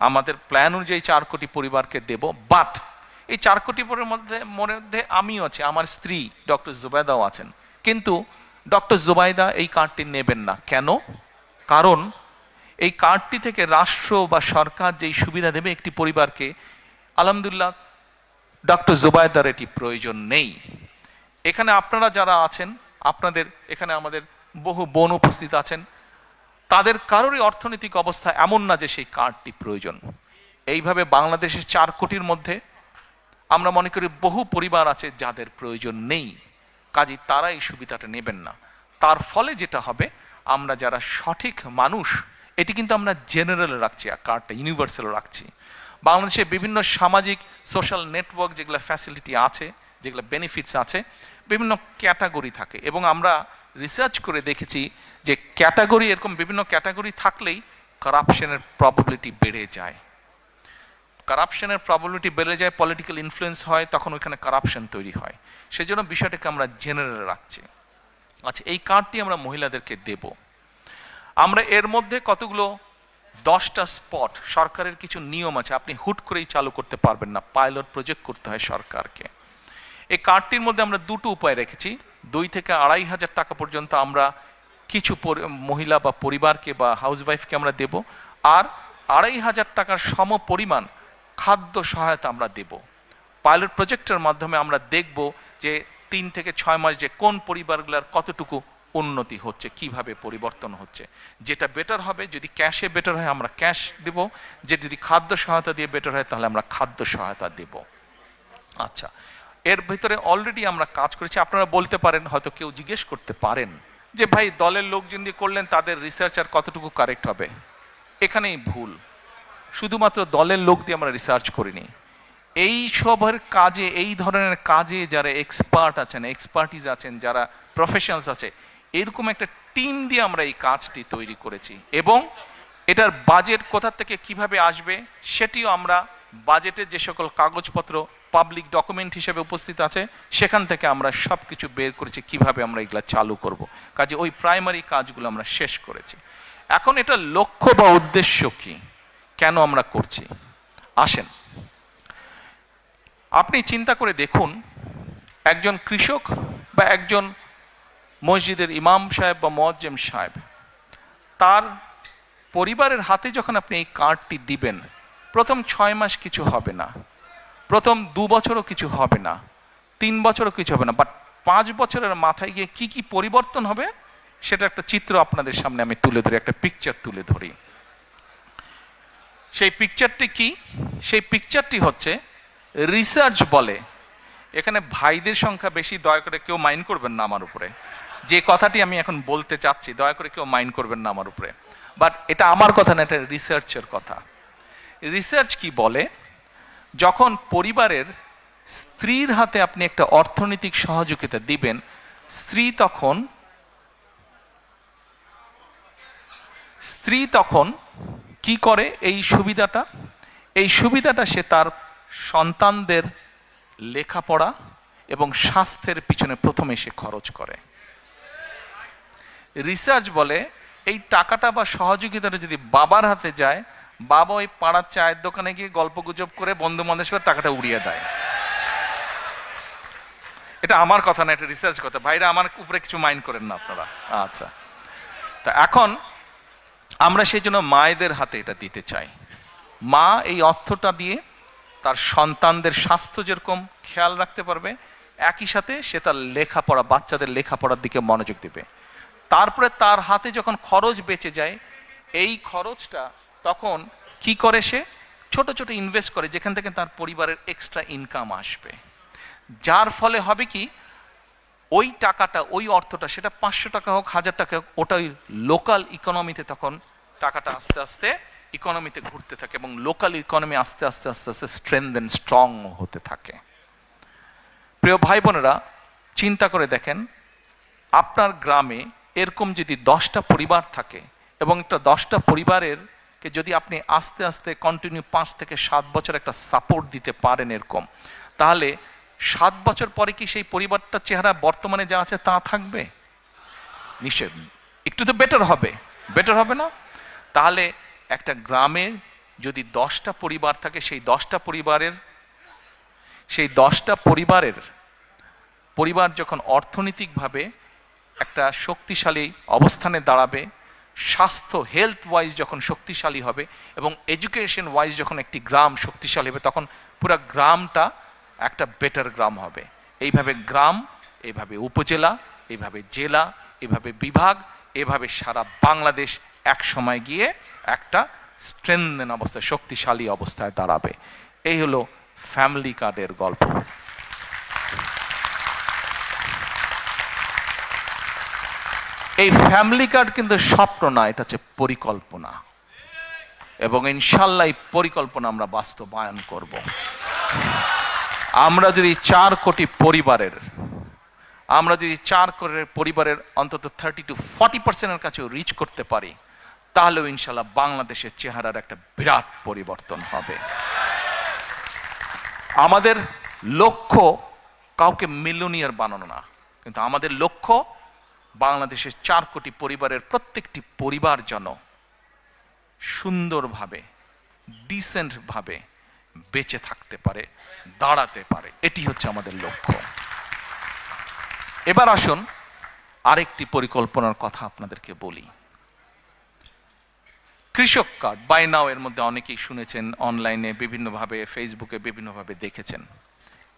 S1: আমাদের প্ল্যান অনুযায়ী 4 কোটি পরিবারকে দেব। বাট এই 4 কোটি পরিবারের মধ্যে আমিও আছি, আমার স্ত্রী ডক্টর জুবাইদাও আছেন। কিন্তু ডক্টর জুবাইদা এই কার্ডটি নেবেন না। কেন? কারণ এই কার্ডটি থেকে রাষ্ট্র বা সরকার যেই সুবিধা দেবে একটি পরিবারকে, আলহামদুলিল্লাহ ডক্টর জুবাইদার এটি প্রয়োজন নেই। এখানে আপনারা যারা আছেন, আপনাদের এখানে আমাদের বহু বোন উপস্থিত আছেন, তাদের কারোরই অর্থনৈতিক অবস্থা এমন না যে সেই কার্ডটি প্রয়োজন। এইভাবে বাংলাদেশের 4 কোটির মধ্যে আমরা মনে করি বহু পরিবার আছে যাদের প্রয়োজন নেই, কাজেই তারা এই সুবিধাটা নেবেন না। তার ফলে যেটা হবে, আমরা যারা সঠিক মানুষ, এটি কিন্তু আমরা জেনারেল রাখছি, আর কার্ডটা ইউনিভার্সাল রাখছি। বাংলাদেশে বিভিন্ন সামাজিক সোশ্যাল নেটওয়ার্ক যেগুলো ফ্যাসিলিটি আছে, যেগুলো বেনিফিটস আছে, বিভিন্ন ক্যাটাগরি থাকে, এবং আমরা রিসার্চ করে দেখেছি যে ক্যাটাগরি, এরকম বিভিন্ন ক্যাটাগরি থাকলেই কারাপশনের প্রবাবিলিটি বেড়ে যায়। কারাপশনের প্রবাবিলিটি বেড়ে যায়, পলিটিক্যাল ইনফ্লুয়েন্স হয়, তখন ওইখানে কারাপশন তৈরি হয়। সেজন্য বিষয়টাকে আমরা জেনারেল রাখছি। আচ্ছা, এই কার্ডটি আমরা মহিলাদেরকে দেব। আমরা এর মধ্যে কতগুলো 10টা স্পট, সরকারের কিছু নিয়ম আছে, আপনি হুট করেই চালু করতে পারবেন না, পাইলট প্রজেক্ট করতে হয় সরকারকে। এই কার্ডটির মধ্যে আমরা 2টো উপায় রেখেছি। 2 থেকে 2,500 টাকা পর্যন্ত আমরা কিছু মহিলা বা পরিবারকে বা হাউসওয়াইফকে আমরা দেব, আর 2,500 টাকার সম পরিমাণ খাদ্য সহায়তা আমরা দেব। পাইলট প্রজেক্টের মাধ্যমে আমরা দেখব যে 3 থেকে 6 মাস যে কোন পরিবারগুলোর কতটুকু উন্নতি হচ্ছে, কিভাবে পরিবর্তন হচ্ছে। যেটা বেটার হবে, যদি ক্যাশে বেটার হয় আমরা ক্যাশ দেব, যে যদি খাদ্য সহায়তা দিয়ে বেটার হয় তাহলে আমরা খাদ্য সহায়তা দেব। আচ্ছা, এর ভিতরে অলরেডি আমরা কাজ করেছি। আপনারা বলতে পারেন, হয়তো কেউ জিজ্ঞেস করতে পারেন যে ভাই, দলের লোকজন দিয়ে করলেন, তাদের রিসার্চ আর কতটুকু কারেক্ট হবে? এখানেই ভুল। শুধুমাত্র দলের লোক দিয়ে আমরা রিসার্চ করিনি। এই সবের কাজে, এই ধরনের কাজে যারা এক্সপার্ট আছেন, এক্সপার্টিজ আছেন, যারা প্রফেশনালস আছে, এরকম একটা টিম দিয়ে আমরা এই কাজটি তৈরি করেছি। এবং এটার বাজেট কোথা থেকে কিভাবে আসবে সেটিও আমরা, বাজেটের যে সকল কাগজপত্র পাবলিক ডকুমেন্ট হিসেবে উপস্থিত আছে, সেখান থেকে আমরা সব কিছু বের করেছি কিভাবে আমরা এগুলা চালু করব। কাজে ওই প্রাইমারি কাজগুলো আমরা শেষ করেছি। এখন এটা লক্ষ্য বা উদ্দেশ্য কি, কেন আমরা করছি, আসেন আপনি চিন্তা করে দেখুন। একজন কৃষক বা একজন মসজিদের ইমাম সাহেব বা মুয়াজ্জিম সাহেব, তার পরিবারের হাতে যখন আপনি এই কার্ডটি দিবেন, প্রথম 6 মাস কিছু হবে না, প্রথম 2 বছরও কিছু হবে না, 3 বছরও কিছু হবে না, বাট 5 বছরের মাথায় গিয়ে কি কি পরিবর্তন হবে সেটা একটা চিত্র আপনাদের সামনে আমি তুলে ধরি, একটা পিকচার তুলে ধরি। সেই পিকচারটি কি? সেই পিকচারটি হচ্ছে, রিসার্চ বলে, এখানে ভাইদের সংখ্যা বেশি, দয়া করে কেউ মাইন্ড করবেন না আমার উপরে, যে কথাটি আমি এখন বলতে চাচ্ছি, দয়া করে কেউ মাইন্ড করবেন না আমার উপরে, বাট এটা আমার কথা না, এটা রিসার্চের কথা। রিসার্চ কি বলে, যখন পরিবারের স্ত্রীর হাতে আপনি একটা অর্থনৈতিক সহযোগিতা দিবেন, স্ত্রী তখন স্ত্রী তখন কি করে এই সুবিধাটা সে তার সন্তানদের লেখাপড়া এবং স্বাস্থ্যের পিছনে প্রথমে সে খরচ করে। রিসার্চ বলে এই টাকাটা বা সহযোগিতাটা যদি বাবার হাতে যায়, বাবা ওই পাড়ার চায়ের দোকানে গিয়ে গল্প গুজব করে বন্ধু বান্ধবের সাথে টাকাটা উড়িয়ে দেয়। এটা আমার কথা না, এটা রিসার্চ কথা। ভাইরা আমার উপরে কিছু মাইন্ড করেন না আপনারা। আচ্ছা, তা এখন আমরা সেই জন্য মায়েদের হাতে এটা দিতে চাই। মা এই অর্থটা দিয়ে তার সন্তানদের স্বাস্থ্য যেরকম খেয়াল রাখতে পারবে, একই সাথে সে তার লেখাপড়া, বাচ্চাদের লেখাপড়ার দিকে মনোযোগ দিবে। তারপরে তার হাতে যখন খরচ বেঁচে যায়, এই খরচটা তখন কি করে, সে ছোট ছোট ইনভেস্ট করে যেখান থেকে তার পরিবারের এক্সট্রা ইনকাম আসবে। যার ফলে হবে কি, ওই টাকাটা, ওই অর্থটা, সেটা 500 টাকা হোক, 1000 টাকা হোক, ওটা ওই লোকাল ইকোনমিতে তখন টাকাটা আস্তে আস্তে ইকোনমিতে ঘুরতে থাকে এবং লোকাল ইকোনমি আস্তে আস্তে আস্তে আস্তে স্ট্রেংথেন, স্ট্রং হতে থাকে। প্রিয় ভাই বোনেরা, চিন্তা করে দেখেন, আপনার গ্রামে এরকম যদি 10টা পরিবার থাকে এবং একটা 10টা পরিবারের কে যদি আপনি আস্তে আস্তে কন্টিনিউ 5 থেকে 7 বছর একটা সাপোর্ট দিতে পারেন এরকম, তাহলে 7 বছর পরে কি সেই পরিবারটার চেহারা বর্তমানে যা আছে তা থাকবে? নিশ্চয় একটু তো বেটার হবে না? তাহলে একটা গ্রামে যদি 10টা পরিবার থাকে, সেই 10টা পরিবার যখন অর্থনৈতিকভাবে একটা শক্তিশালী অবস্থানে দাঁড়াবে, স্বাস্থ্য হেলথ ওয়াইজ যখন শক্তিশালী হবে এবং এডুকেশন ওয়াইজ যখন একটি গ্রাম শক্তিশালী হবে, তখন পুরো গ্রামটা একটা বেটার গ্রাম হবে। এইভাবে গ্রাম, এইভাবে উপজেলা, এইভাবে জেলা, এইভাবে বিভাগ, এভাবে সারা বাংলাদেশ এক সময় গিয়ে একটা স্ট্রেংথেন অবস্থায়, শক্তিশালী অবস্থায় দাঁড়াবে। এই হলো ফ্যামিলি কার্ডের গল্প। এই ফ্যামিলি কার্ড কিন্তু স্বপ্ন না, এটা হচ্ছে পরিকল্পনা, এবং ইনশাল্লাহ এই পরিকল্পনা আমরা বাস্তবায়ন করব। আমরা যদি 4 কোটি পরিবারের অন্তত 30 to 40% কাছেও রিচ করতে পারি, তাহলেও ইনশাল্লাহ বাংলাদেশের চেহারার একটা বিরাট পরিবর্তন হবে। আমাদের লক্ষ্য কাউকে মিলিয়নিয়ার বানানো না, কিন্তু আমাদের লক্ষ্য বাংলাদেশের 4 কোটি পরিবারের প্রত্যেকটি পরিবার যেন সুন্দরভাবে, ডিসেন্টভাবে বেঁচে থাকতে পারে, দাঁড়াতে পারে। এটি হচ্ছে আমাদের লক্ষ্য। এবার আসুন আরেকটি পরিকল্পনার কথা আপনাদেরকে বলি। কৃষক কার্ড, বাই নাও এর মধ্যে অনেকেই শুনেছেন, অনলাইনে বিভিন্নভাবে, ফেসবুকে বিভিন্নভাবে দেখেছেন।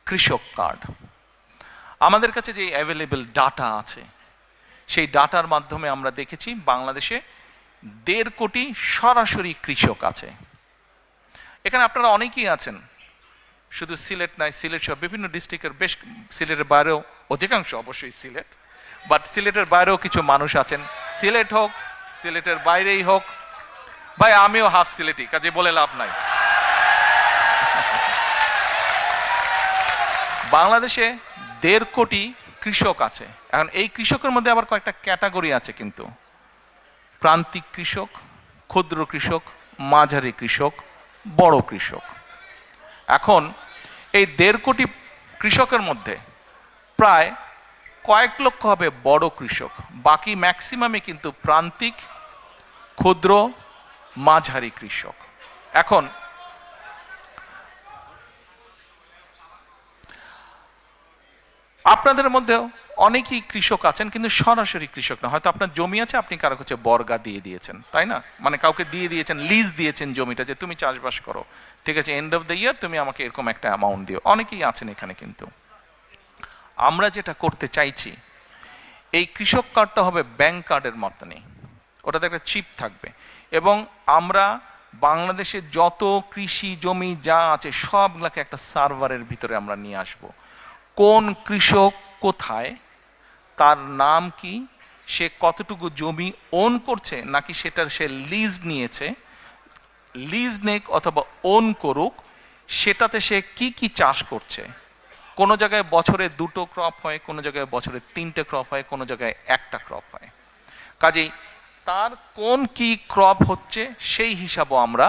S1: কৃষক কার্ড, আমাদের কাছে যে অ্যাভেলেবল ডাটা আছে, সেই ডাটার মাধ্যমে আমরা দেখেছি বাংলাদেশে 1.5 কোটি সরাসরি কৃষক আছে। এখানে আপনারা অনেকেই আছেন, শুধু সিলেট নয়, সিলেট সহ বিভিন্ন ডিস্ট্রিক্টের, বেশ সিলেটের বাইরেও, অধিকাংশ অবশ্যই সিলেট, বাট সিলেটের বাইরেও কিছু মানুষ আছেন। সিলেট হোক, সিলেটের বাইরেই হোক, ভাই আমিও হাফ সিলেটি, কাজে বলে লাভ নাই। বাংলাদেশে 1.5 কোটি কৃষক আছে। এখন এই কৃষকের মধ্যে আবার কয়েকটা ক্যাটাগরি আছে কিন্তু, প্রান্তিক কৃষক, ক্ষুদ্র কৃষক, মাঝারি কৃষক, বড় কৃষক। এখন এই 1.5 কোটি কৃষকের মধ্যে প্রায় কয়েক লক্ষ হবে বড় কৃষক, বাকি ম্যাক্সিমামে কিন্তু প্রান্তিক, ক্ষুদ্র, মাঝারি কৃষক। এখন আপনাদের মধ্যেও অনেকেই কৃষক আছেন, কিন্তু সরাসরি কৃষক না। হয়তো আপনার জমি আছে, আপনি কারো কাছে বর্গা দিয়ে দিয়েছেন, তাই না? মানে কাউকে দিয়ে দিয়েছেন, লিজ দিয়েছেন জমিটা, যে তুমি চাষবাস করো, ঠিক আছে, এন্ড অফ দ্য ইয়ার তুমি আমাকে এরকম একটা অ্যামাউন্ট দিও। অনেকেই আছেন এখানে। কিন্তু আমরা যেটা করতে চাইছি, এই কৃষক কার্ডটা হবে ব্যাংক কার্ডের মতনই, ওটাতে একটা চিপ থাকবে, এবং আমরা বাংলাদেশে যত কৃষি জমি যা আছে সবগুলোকে একটা সার্ভারের ভিতরে আমরা নিয়ে আসব। কোন কৃষক কোথায়, তার নাম কি, সে কতটুকু জমি ওন করছে, নাকি সেটার সে লিজ নিয়েছে, লিজ নেক অথবা ওন করুক, সেটাতে সে কি কি চাষ করছে। কোনো জায়গায় বছরে 2টো ক্রপ হয়, কোনো জায়গায় বছরে 3টে ক্রপ হয়, কোনো জায়গায় 1টা ক্রপ হয়। কাজেই তার কোন কি ক্রপ হচ্ছে সেই হিসাবও আমরা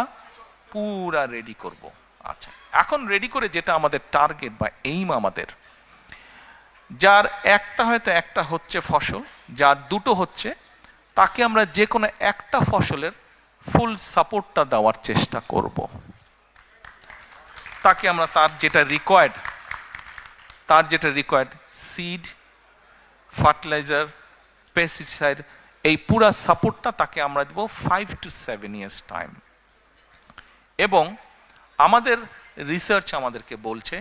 S1: পুরা রেডি করব। আচ্ছা, এখন রেডি করে যেটা আমাদের টার্গেট বা এইম আমাদের, যার একটা হয়তো একটা হচ্ছে ফসল, যার দুটো হচ্ছে, তাকে আমরা যে কোনো একটা ফসলের ফুল সাপোর্টটা দেওয়ার চেষ্টা করব। তাকে আমরা তার যেটা রিকোয়ার্ড সিড, ফার্টিলাইজার, পেস্টিসাইড, এই পুরা সাপোর্টটা তাকে আমরা দেব 5 to 7 years টাইম। এবং আমাদের রিসার্চ আমাদেরকে বলছে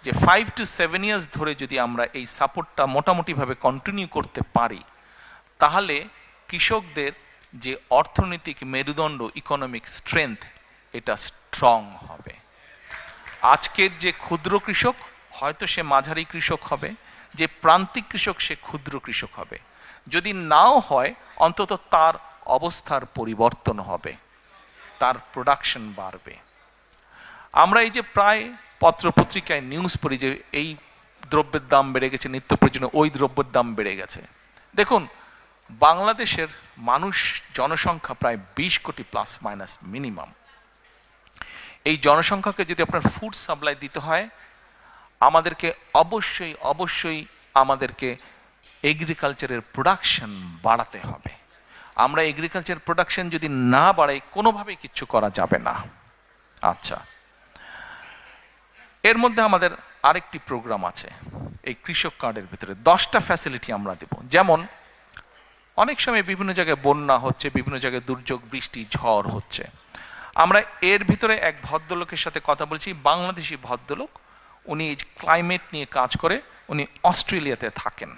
S1: যে 5 to 7 years ধরে যদি আমরা এই সাপোর্টটা মোটামুটিভাবে কন্টিনিউ করতে পারি, তাহলে কৃষকদের যে অর্থনৈতিক মেরুদণ্ড, ইকোনমিক স্ট্রেংথ, এটা স্ট্রং হবে। আজকের যে ক্ষুদ্র কৃষক হয়তো সে মাঝারি কৃষক হবে, যে প্রান্তিক কৃষক সে ক্ষুদ্র কৃষক হবে। যদি নাও হয়, অন্তত তার অবস্থার পরিবর্তন হবে, তার প্রোডাকশন বাড়বে। আমরা এই যে প্রায় পত্রপত্রিকায় নিউজ পড়ি যে এই দ্রব্যের দাম বেড়ে গেছে, নিত্য প্রয়োজনীয় ওই দ্রব্যের দাম বেড়ে গেছে। দেখুন, বাংলাদেশের মানুষ জনসংখ্যা প্রায় 20 কোটি প্লাস মাইনাস মিনিমাম। এই জনসংখ্যাকে যদি আপনার ফুড সাপ্লাই দিতে হয়, আমাদেরকে অবশ্যই আমাদেরকে এগ্রিকালচারের প্রোডাকশন বাড়াতে হবে। আমরা এগ্রিকালচার প্রোডাকশন যদি না বাড়াই, কোনোভাবেই কিচ্ছু করা যাবে না। আচ্ছা, এর মধ্যে আমাদের আরেকটি প্রোগ্রাম আছে এই কৃষক কার্ডের ভিতরে। 10টা ফ্যাসিলিটি আমরা দেব। যেমন অনেক সময় বিভিন্ন জায়গায় বন্যা হচ্ছে, বিভিন্ন জায়গায় দুর্যোগ, বৃষ্টি, ঝড় হচ্ছে। আমরা এর ভিতরে এক ভদ্রলোকের সাথে কথা বলছি, বাংলাদেশি ভদ্রলোক। উনি ক্লাইমেট নিয়ে কাজ করে, উনি অস্ট্রেলিয়াতে থাকেন।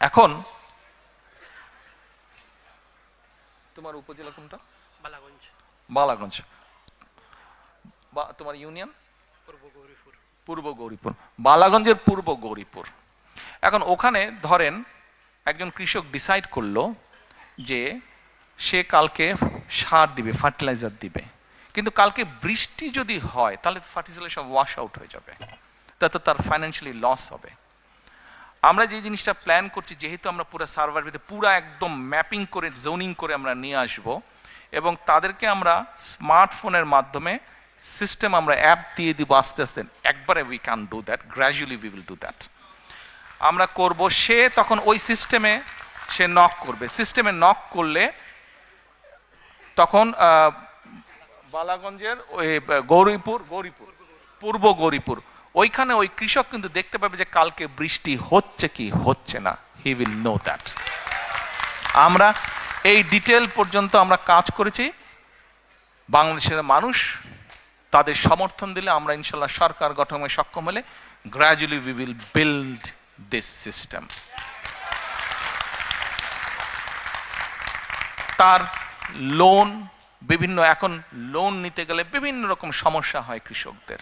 S1: এখন তোমার উপজেলা কোনটা? বালাগঞ্জ। বা তোমার ইউনিয়ন? পূর্ব গৌরীপুর। বালাগঞ্জের পূর্ব গৌরীপুর। এখন ওখানে ধরেন একজন কৃষক ডিসাইড করলো যে সে কালকে সার দিবে, ফার্টিলাইজার দিবে, কিন্তু কালকে বৃষ্টি যদি হয় তাহলে ফার্টিলাইজার সব ওয়াশ আউট হয়ে যাবে, তাতে তার ফাইন্যান্সিয়ালি লস হবে। আমরা যে জিনিসটা প্ল্যান করছি, যেহেতু আমরা পুরো সার্ভার ভিতরে পুরো একদম ম্যাপিং করে, জোনিং করে আমরা নিয়ে আসব, এবং তাদেরকে আমরা স্মার্টফোনের মাধ্যমে সিস্টেম, আমরা অ্যাপ দিয়ে দিব আস্তে আস্তে। একবারে we can do that, gradually we will do that. আমরা করব, সে তখন ওই সিস্টেমে সে নক করবে। সিস্টেমে নক করলে তখন বালাগঞ্জের ওই গৌরীপুর পূর্ব গৌরীপুর, ওইখানে ওই কৃষক কিন্তু দেখতে পাবে যে কালকে বৃষ্টি হচ্ছে কি হচ্ছে না। He will know that. আমরা এই ডিটেল পর্যন্ত আমরা কাজ করেছি। বাংলাদেশের মানুষ তাদের সমর্থন দিলে, আমরা ইনশাল্লাহ সরকার গঠনে সক্ষম হলে, gradually we will build this system. তার লোন, বিভিন্ন এখন লোন নিতে গেলে বিভিন্ন রকম সমস্যা হয় কৃষকদের।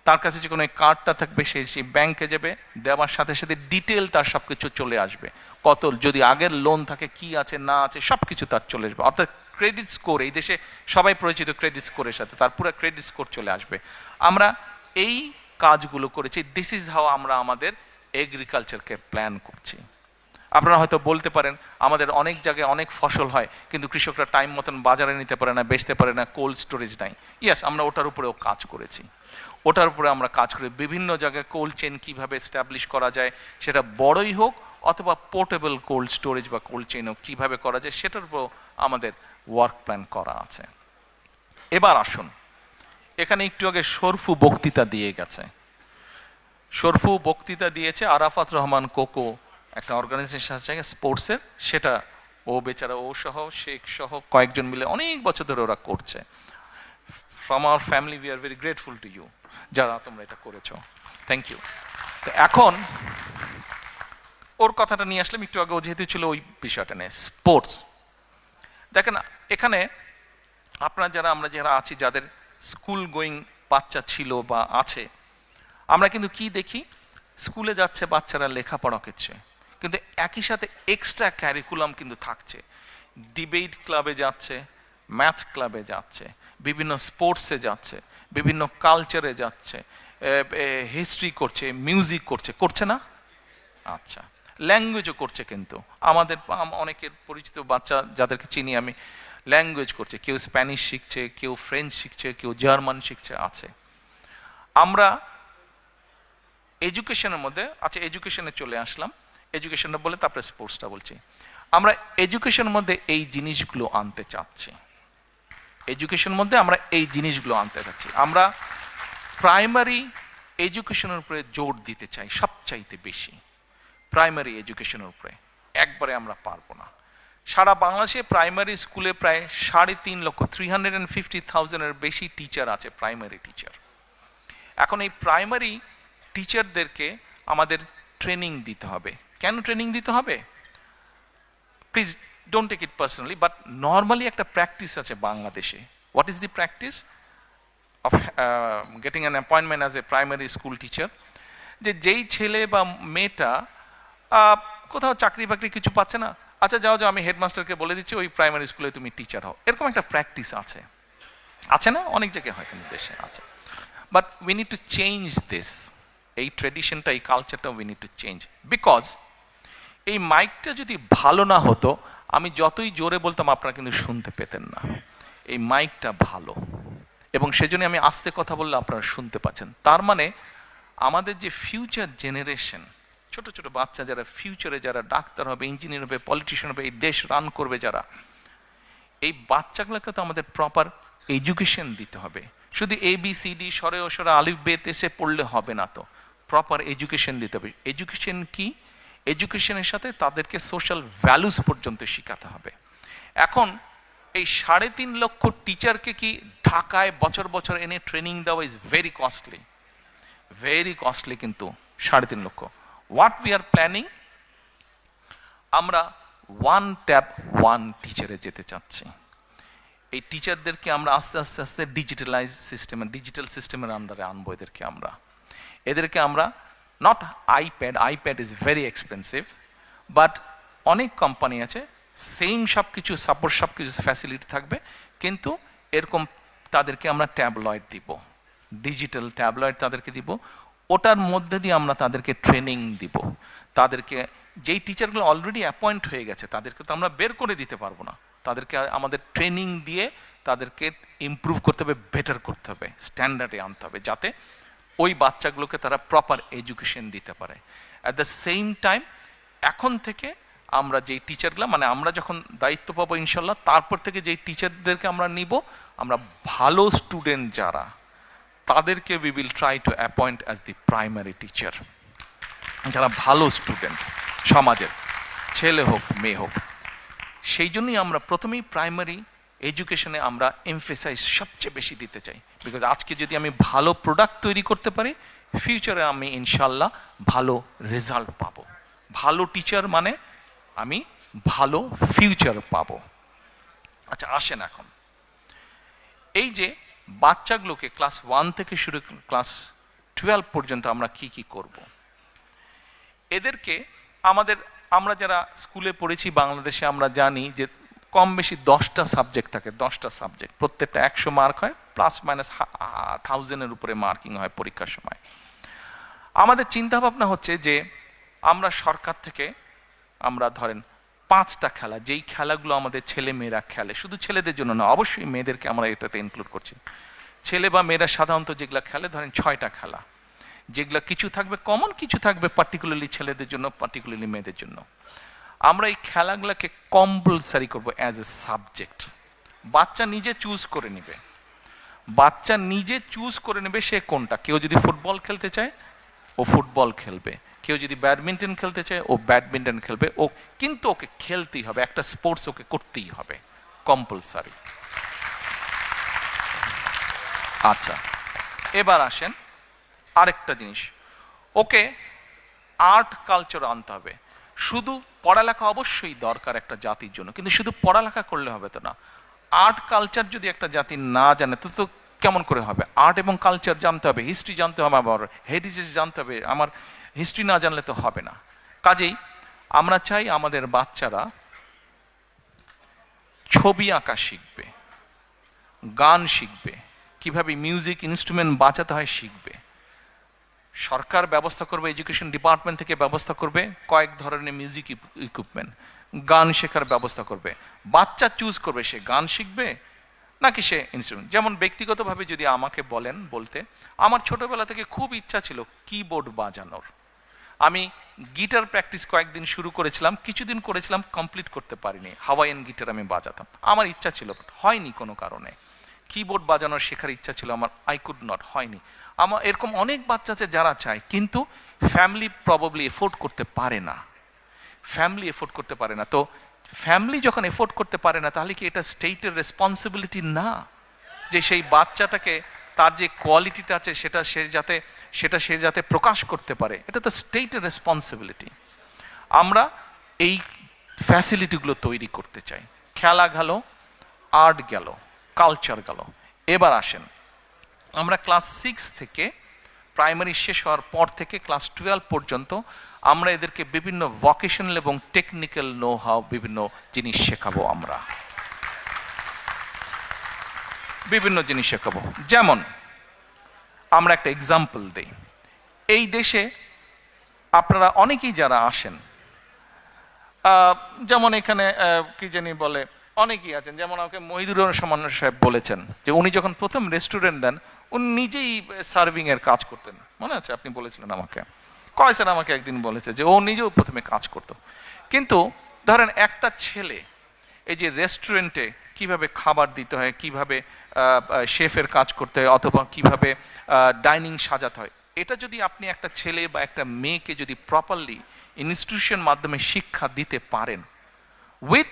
S1: তার কাছে যখন ওই কার্ডটা থাকবে, সেই ব্যাংকে যাবে, দেওয়ার সাথে সাথে ডিটেল তার সব কিছু চলে আসবে। কত, যদি আগের লোন থাকে, কি আছে না আছে, সব কিছু তার চলে আসবে। অর্থাৎ ক্রেডিট স্কোর, এই দেশে সবাই পরিচিত ক্রেডিট স্কোরের সাথে, তার পুরো ক্রেডিট স্কোর চলে আসবে। আমরা এই কাজগুলো করেছি। দিস ইজ হাউ আমরা আমাদের এগ্রিকালচারকে প্ল্যান করছি। আপনারা হয়তো বলতে পারেন, আমাদের অনেক জায়গায় অনেক ফসল হয়, কিন্তু কৃষকরা টাইম মতন বাজারে নিতে পারে না, বেচতে পারে না, কোল্ড স্টোরেজ নাই। ইয়েস, আমরা ওটার উপরেও কাজ করেছি। ওটার উপরে আমরা কাজ করি, বিভিন্ন জায়গায় কোল্ড চেইন কীভাবে এস্টাবলিশ করা যায়, সেটা বড়ই হোক অথবা পোর্টেবল কোল্ড স্টোরেজ বা কোল্ড চেইন হোক, কীভাবে করা যায় সেটার উপরেও আমাদের ওয়ার্ক প্ল্যান করা আছে। এবার আসুন, এখানে একটু আগে শরফু বক্তৃতা দিয়ে গেছে। শরফু বক্তৃতা দিয়েছে আরাফাত রহমান কোকো, একটা অর্গানাইজেশন আছে স্পোর্টসের, সেটা ও বেচারা, ও সহ শেখ সহ কয়েকজন মিলে অনেক বছর ধরে ওরা করছে। From our family we are very grateful to you, যারা তোমরা এটা করেছো, থ্যাংক ইউ। তো এখন ওর কথাটা নিয়ে আসলাম একটু আগে, ও যেহেতু ছিল ওই বিষয়টা নিয়ে, স্পোর্টস। দেখেন, এখানে আপনারা যারা, আমরা যারা আছি, যাদের স্কুল গোয়িং বাচ্চা ছিল বা আছে, আমরা কিন্তু কি দেখি, স্কুলে যাচ্ছে বাচ্চারা, লেখাপড়া করছে, কিন্তু একই সাথে এক্সট্রা ক্যারিকুলাম কিন্তু থাকছে। ডিবেট ক্লাবে যাচ্ছে, ম্যাথস ক্লাবে যাচ্ছে, বিভিন্ন স্পোর্টসে যাচ্ছে, বিভিন্ন কালচারে যাচ্ছে, হিস্ট্রি করছে, মিউজিক করছে, করছে না? আচ্ছা, ল্যাঙ্গুয়েজও করছে, কিন্তু আমাদের অনেকের পরিচিত বাচ্চা যাদেরকে চিনি আমি, ল্যাঙ্গুয়েজ করছে, কেউ স্প্যানিশ শিখছে, কেউ ফ্রেঞ্চ শিখছে, কেউ জার্মান শিখছে আছে। আমরা এডুকেশনের মধ্যে, আচ্ছা এডুকেশনে চলে আসলাম, এডুকেশনটা বলে তারপরে স্পোর্টসটা বলছি। আমরা এডুকেশনের মধ্যে এই জিনিসগুলো আনতে চাচ্ছি, এডুকেশনের মধ্যে আমরা এই জিনিসগুলো আনতে চাচ্ছি। আমরা প্রাইমারি এডুকেশনের উপরে জোর দিতে চাই সবচাইতে বেশি, প্রাইমারি এডুকেশনের উপরে। একবারে আমরা পারবো না। সারা বাংলাদেশে প্রাইমারি স্কুলে প্রায় 3.5 লক্ষ 350,000-এর বেশি টিচার আছে, প্রাইমারি টিচার। এখন এই প্রাইমারি টিচারদেরকে আমাদের ট্রেনিং দিতে হবে। কেন ট্রেনিং দিতে হবে? Please don't take it personally, but normally একটা প্র্যাকটিস আছে বাংলাদেশে। What is the practice of getting an appointment as a primary school teacher? যে যেই ছেলে বা মেয়েটা কোথাও চাকরি বাকরি কিছু পাচ্ছে না, আচ্ছা যাও যাও আমি হেডমাস্টারকে বলে দিচ্ছি ওই প্রাইমারি স্কুলে তুমি টিচার হও, এরকম একটা প্র্যাকটিস আছে, আছে না? অনেক জায়গায় হয় কিন্তু দেশে আছে। But we need to change this, এই ট্রেডিশনটা, এই কালচারটা we need to change. Because এই মাইকটা যদি ভালো না হতো, আমি যতই জোরে বলতাম আপনারা কিন্তু শুনতে পেতেন না। এই মাইকটা ভালো, এবং সেজন্য আমি আস্তে কথা বললে আপনারা শুনতে পাচ্ছেন। তার মানে আমাদের যে ফিউচার জেনারেশন, ছোট ছোট বাচ্চা যারা ফিউচারে যারা ডাক্তার হবে, ইঞ্জিনিয়ার হবে, পলিটিশিয়ান হবে, এই দেশ রান করবে যারা, এই বাচ্চাগুলোকে তো আমাদের প্রপার এডুকেশন দিতে হবে। শুধু ABCD সরে ও সরে আলিফ বেতে এসে পড়লে হবে না, তো প্রপার এডুকেশন দিতে হবে। এডুকেশন কি? এডুকেশনের সাথে তাদেরকে সোশ্যাল ভ্যালুস পর্যন্ত শেখাতে হবে। এখন এই 3.5 লক্ষ টিচারকে কি ঢাকায় বছর বছর এনে ট্রেনিং দেওয়া is very costly, very costly. কিন্তু 3.5 লক্ষ, হোয়াট উই আর প্ল্যানিং, আমরা 1 ট্যাব 1 টিচারে যেতে চাচ্ছি। এই টিচারদেরকে আমরা আস্তে আস্তে আস্তে ডিজিটালাইজ সিস্টেমে, ডিজিটাল সিস্টেমের আন্ডারে আনবো এদেরকে। এদেরকে আমরা not iPad is very expensive, but অনেক কোম্পানি আছে সেম সব কিছু সাপোর্ট, সব কিছু ফ্যাসিলিটি থাকবে, কিন্তু এরকম তাদেরকে আমরা ট্যাবলয়েড দিব, ডিজিটাল ট্যাবলয়েড তাদেরকে দিব। ওটার মধ্যে দিয়ে আমরা তাদেরকে ট্রেনিং দিব। তাদেরকে যেই টিচারগুলো অলরেডি অ্যাপয়েন্ট হয়ে গেছে তাদেরকে তো আমরা বের করে দিতে পারবো না, তাদেরকে আমাদের ট্রেনিং দিয়ে তাদেরকে ইমপ্রুভ করতে হবে, বেটার করতে হবে, স্ট্যান্ডার্ডে আনতে হবে, যাতে ওই বাচ্চাগুলোকে তারা প্রপার এডুকেশন দিতে পারে। অ্যাট দ্য সেম টাইম এখন থেকে আমরা যেই টিচারগুলো, মানে আমরা যখন দায়িত্ব পাবো ইনশাল্লাহ, তারপর থেকে যেই টিচারদেরকে আমরা নিব, আমরা ভালো স্টুডেন্ট যারা, তাদেরকে we will try to appoint as the primary teacher, যারা ভালো স্টুডেন্ট সমাজের, ছেলে হোক মেয়ে হোক। সেই জন্যই আমরা প্রথমেই প্রাইমারি এডুকেশনে আমরা এমফেসাইজ সবচেয়ে বেশি দিতে চাই। বিকজ আজকে যদি আমি ভালো প্রোডাক্ট তৈরি করতে পারি, ফিউচারে আমি ইনশাল্লাহ ভালো রেজাল্ট পাবো। ভালো টিচার মানে আমি ভালো ফিউচার পাবো। আচ্ছা আসেন এখন এই যে বাচ্চাগুলোকে ক্লাস 1 থেকে শুরু ক্লাস 12 পর্যন্ত আমরা কি কি করব। এদেরকে আমরা যারা স্কুলে পড়েছি বাংলাদেশে, আমরা জানি যে কম বেশি 10টা সাবজেক্ট থাকে, 10টা সাবজেক্ট, প্রত্যেকটা 100 মার্ক হয়, প্লাস মাইনাস 1000-এর উপরে মার্কিং হয় পরীক্ষার সময়। আমাদের চিন্তা ভাবনা হচ্ছে যে আমরা সরকার থেকে আমরা ধরেন 5টা খেলা, যেই খেলাগুলো আমাদের ছেলে মেয়েরা খেলে, শুধু ছেলেদের জন্য না, অবশ্যই মেয়েদেরকে আমরা এটাতে ইনক্লুড করছি। ছেলে বা মেয়েরা সাধারণত যেগুলো খেলে, ধরেন 6টা খেলা, যেগুলো কিছু থাকবে কমন, কিছু থাকবে পার্টিকুলারলি ছেলেদের জন্য, পার্টিকুলারলি মেয়েদের জন্য। আমরা এই খেলাগুলোকে কম্পালসারি করব অ্যাজ এ সাবজেক্ট। বাচ্চা নিজে চুজ করে নেবে, বাচ্চা নিজে চুজ করে নেবে সে কোনটা। কেউ যদি ফুটবল খেলতে চায় ও ফুটবল খেলবে, কেউ যদি ব্যাডমিন্টন খেলতে চায় ও ব্যাডমিন্টন খেলবে, ও কিন্তু ওকে খেলতেই হবে, একটা স্পোর্টস ওকে করতেই হবে, কম্পালসারি। আচ্ছা এবার আসেন আরেকটা জিনিস, ওকে আর্ট কালচার আনতে হবে। শুধু পড়ালেখা অবশ্যই দরকার একটা জাতির জন্য, কিন্তু শুধু পড়ালেখা করলে হবে তো না। আর্ট কালচার যদি একটা জাতি না জানে তো তো কেমন করে হবে? আর্ট এবং কালচার জানতে হবে, হিস্ট্রি জানতে হবে, আবার হেরিটেজ জানতে হবে। আমার হিস্ট্রি না জানলে তো হবে না। কাজেই আমরা চাই আমাদের বাচ্চারা ছবি আঁকা শিখবে, গান শিখবে, কিভাবে মিউজিক ইনস্ট্রুমেন্ট বাজাতে হয় শিখবে, সরকার ব্যবস্থা করবে, এডুকেশন ডিপার্টমেন্ট থেকে ব্যবস্থা করবে কয়েক ধরনের মিউজিক ইকুইপমেন্ট, গান শেখার ব্যবস্থা করবে। বাচ্চা চুজ করবে সে গান শিখবে নাকি সে ইনস্ট্রুমেন্ট। যেমন ব্যক্তিগতভাবে যদি আমাকে বলেন, বলতে আমার ছোটবেলা থেকে খুব ইচ্ছা ছিল কিবোর্ড বাজানোর। আমি গিটার প্র্যাকটিস কয়েকদিন শুরু করেছিলাম, কিছুদিন করেছিলাম, কমপ্লিট করতে পারিনি। হাওয়াইয়ান গিটার আমি বাজাতাম, আমার ইচ্ছা ছিল, বাট হয়নি কোনো কারণে। কিবোর্ড বাজানোর শেখার ইচ্ছা ছিল আমার, আই কুড নট, হয়নি। আমার এরকম অনেক বাচ্চা আছে যারা চায়, কিন্তু ফ্যামিলি প্রবাবলি এফোর্ড করতে পারে না, ফ্যামিলি এফোর্ড করতে পারে না। তো ফ্যামিলি যখন এফোর্ড করতে পারে না, তাহলে কি এটা স্টেটের রেসপন্সিবিলিটি না যে সেই বাচ্চাটাকে তার যে কোয়ালিটিটা আছে সেটা সে যাতে প্রকাশ করতে পারে? এটা তো স্টেটের রেসপন্সিবিলিটি। আমরা এই ফ্যাসিলিটিগুলো তৈরি করতে চাই। খেলা গেল, আর্ট গেল, কালচার গেল। এবার আসেন, আমরা ক্লাস 6 থেকে প্রাইমারি শেষ হওয়ার পর থেকে ক্লাস 12 পর্যন্ত আমরা এদেরকে বিভিন্ন ভোকেশনাল এবং টেকনিক্যাল নো হাউ বিভিন্ন জিনিস শেখাবো। আমরা বিভিন্ন জিনিস শেখাবো। যেমন আমরা একটা এক্সাম্পল দিই। এই দেশে আপনারা অনেকেই যারা আসেন, যেমন এখানে কি জানি বলে, অনেকেই আছেন, যেমন আমাকে মহিদুর রহমান সাহেব বলেছেন যে উনি যখন প্রথম রেস্টুরেন্ট দেন, উনি নিজেই সার্ভিং এর কাজ করতেন। মনে আছে আপনি বলেছিলেন আমাকে, কয়েকজন আমাকে একদিন বলেছে যে ও নিজেও প্রথমে কাজ করতো। কিন্তু ধরেন একটা ছেলে এই যে রেস্টুরেন্টে কিভাবে খাবার দিতে হয়, কিভাবে শেফের কাজ করতে হয়, অথবা কিভাবে ডাইনিং সাজাতে হয়, এটা যদি আপনি একটা ছেলে বা একটা মেয়েকে যদি প্রপারলি ইনস্টিটিউশন মাধ্যমে শিক্ষা দিতে পারেন, উইথ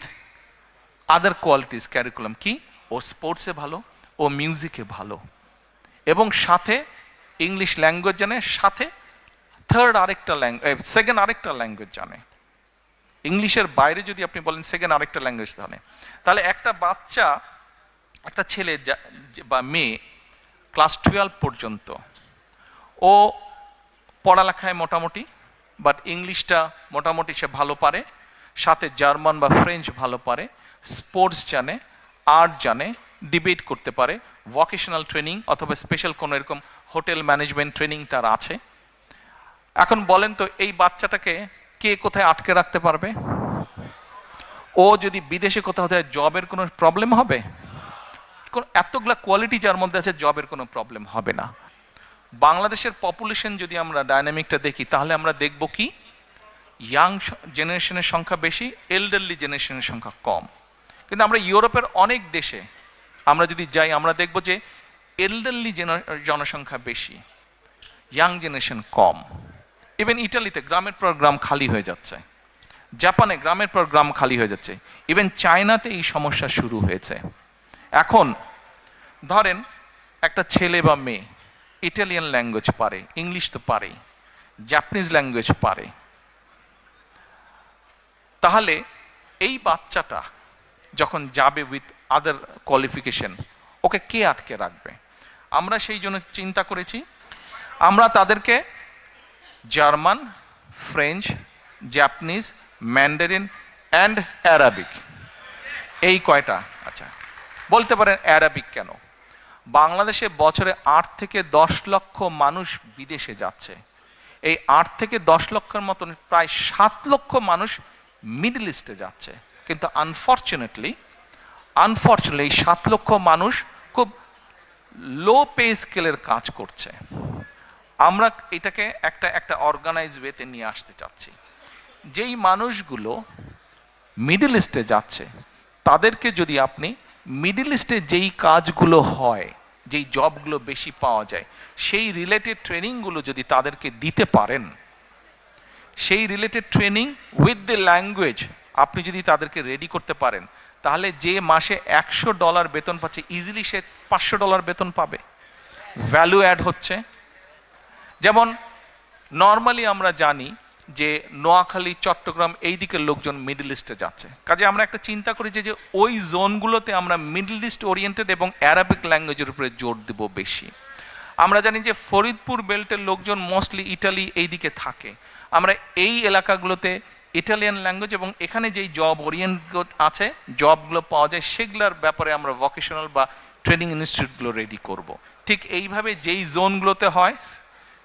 S1: আদার কোয়ালিটিস ক্যারিকুলাম, কি ও স্পোর্টসে ভালো, ও মিউজিকে ভালো, এবং সাথে ইংলিশ ল্যাঙ্গুয়েজ জানে, সাথে সেকেন্ড আরেকটা ল্যাঙ্গুয়েজ জানে। ইংলিশের বাইরে যদি আপনি বলেন সেকেন্ড আরেকটা ল্যাঙ্গুয়েজ জানে, তাহলে একটা বাচ্চা, একটা ছেলে বা মেয়ে ক্লাস 12 পর্যন্ত ও পড়ালেখায় মোটামুটি, বাট ইংলিশটা মোটামুটি সে ভালো পারে, সাথে জার্মান বা ফ্রেঞ্চ ভালো পারে, স্পোর্টস জানে, আর্ট জানে, ডিবেট করতে পারে, ভোকেশনাল ট্রেনিং অথবা স্পেশাল কোনো এরকম হোটেল ম্যানেজমেন্ট ট্রেনিং তার আছে। এখন বলেন তো এই বাচ্চাটাকে কে কোথায় আটকে রাখতে পারবে? ও যদি বিদেশে কোথাও যায়, জবের কোনো প্রবলেম হবে? এতগুলা কোয়ালিটি যার মধ্যে আছে, জবের কোনো প্রবলেম হবে না। বাংলাদেশের পপুলেশন যদি আমরা ডাইনামিকটা দেখি, তাহলে আমরা দেখব কি ইয়াং জেনারেশনের সংখ্যা বেশি, এল্ডারলি জেনারেশনের সংখ্যা কম। কিন্তু আমরা ইউরোপের অনেক দেশে আমরা যদি যাই, আমরা দেখব যে এল্ডারলি জনসংখ্যা বেশি, ইয়াং জেনারেশন কম। ইভেন ইটালিতে গ্রামের পর গ্রাম খালি হয়ে যাচ্ছে, জাপানে গ্রামের পর গ্রাম খালি হয়ে যাচ্ছে, ইভেন চায়নাতে এই সমস্যা শুরু হয়েছে। এখন ধরেন একটা ছেলে বা মেয়ে ইটালিয়ান ল্যাঙ্গুয়েজ পারে, ইংলিশ তো পারেই, জাপানিজ ল্যাঙ্গুয়েজ পারে, তাহলে এই বাচ্চাটা যখন যাবে উইথ আদার কোয়ালিফিকেশন, ওকে কে আটকে রাখবে? আমরা সেই জন্য চিন্তা করেছি, আমরা তাদেরকে German, French, Japanese, Mandarin and Arabic, এই কয়টা। আচ্ছা, বলতে পারেন অ্যারাবিক কেন? বাংলাদেশে বছরে 8 থেকে 10 লক্ষ মানুষ বিদেশে যাচ্ছে। এই 8 থেকে 10 লক্ষের মতন প্রায় 7 লক্ষ মানুষ মিডল ইস্টে যাচ্ছে। কিন্তু আনফর্চুনেটলি এই 7 লক্ষ মানুষ খুব লো পে স্কেলের কাজ করছে। আমরা এটাকে একটা অর্গানাইজ ওয়েতে নিয়ে আসতে চাচ্ছি। যেই মানুষগুলো মিডল ইস্টে যাচ্ছে, তাদেরকে যদি আপনি মিডল ইস্টে যেই কাজগুলো হয়, যেই জবগুলো বেশি পাওয়া যায়, সেই রিলেটেড ট্রেনিংগুলো যদি তাদেরকে দিতে পারেন, সেই related training with the language আপনি যদি তাদেরকে রেডি করতে পারেন, তাহলে যে মাসে $100 বেতন পাচ্ছে, ইজিলি সে $500 বেতন পাবে। ভ্যালু অ্যাড হচ্ছে। যেমন নর্মালি আমরা জানি যে নোয়াখালী, চট্টগ্রাম এই দিকের লোকজন মিডল ইস্টে যাচ্ছে, কাজে আমরা একটা চিন্তা করি যে ওই জোনগুলোতে আমরা মিডল ইস্ট ওরিয়েন্টেড এবং অ্যারাবিক ল্যাঙ্গুয়েজের উপরে জোর দেব বেশি। আমরা জানি যে ফরিদপুর বেল্টের লোকজন মোস্টলি ইটালি এই দিকে থাকে, আমরা এই এলাকাগুলোতে ইটালিয়ান ল্যাঙ্গুয়েজ এবং এখানে যেই জব ওরিয়েন্টেড আছে, জবগুলো পাওয়া যায়, সেগুলোর ব্যাপারে আমরা ভোকেশনাল বা ট্রেনিং ইনস্টিটিউটগুলো রেডি করব। ঠিক এইভাবে যেই জোনগুলোতে হয়,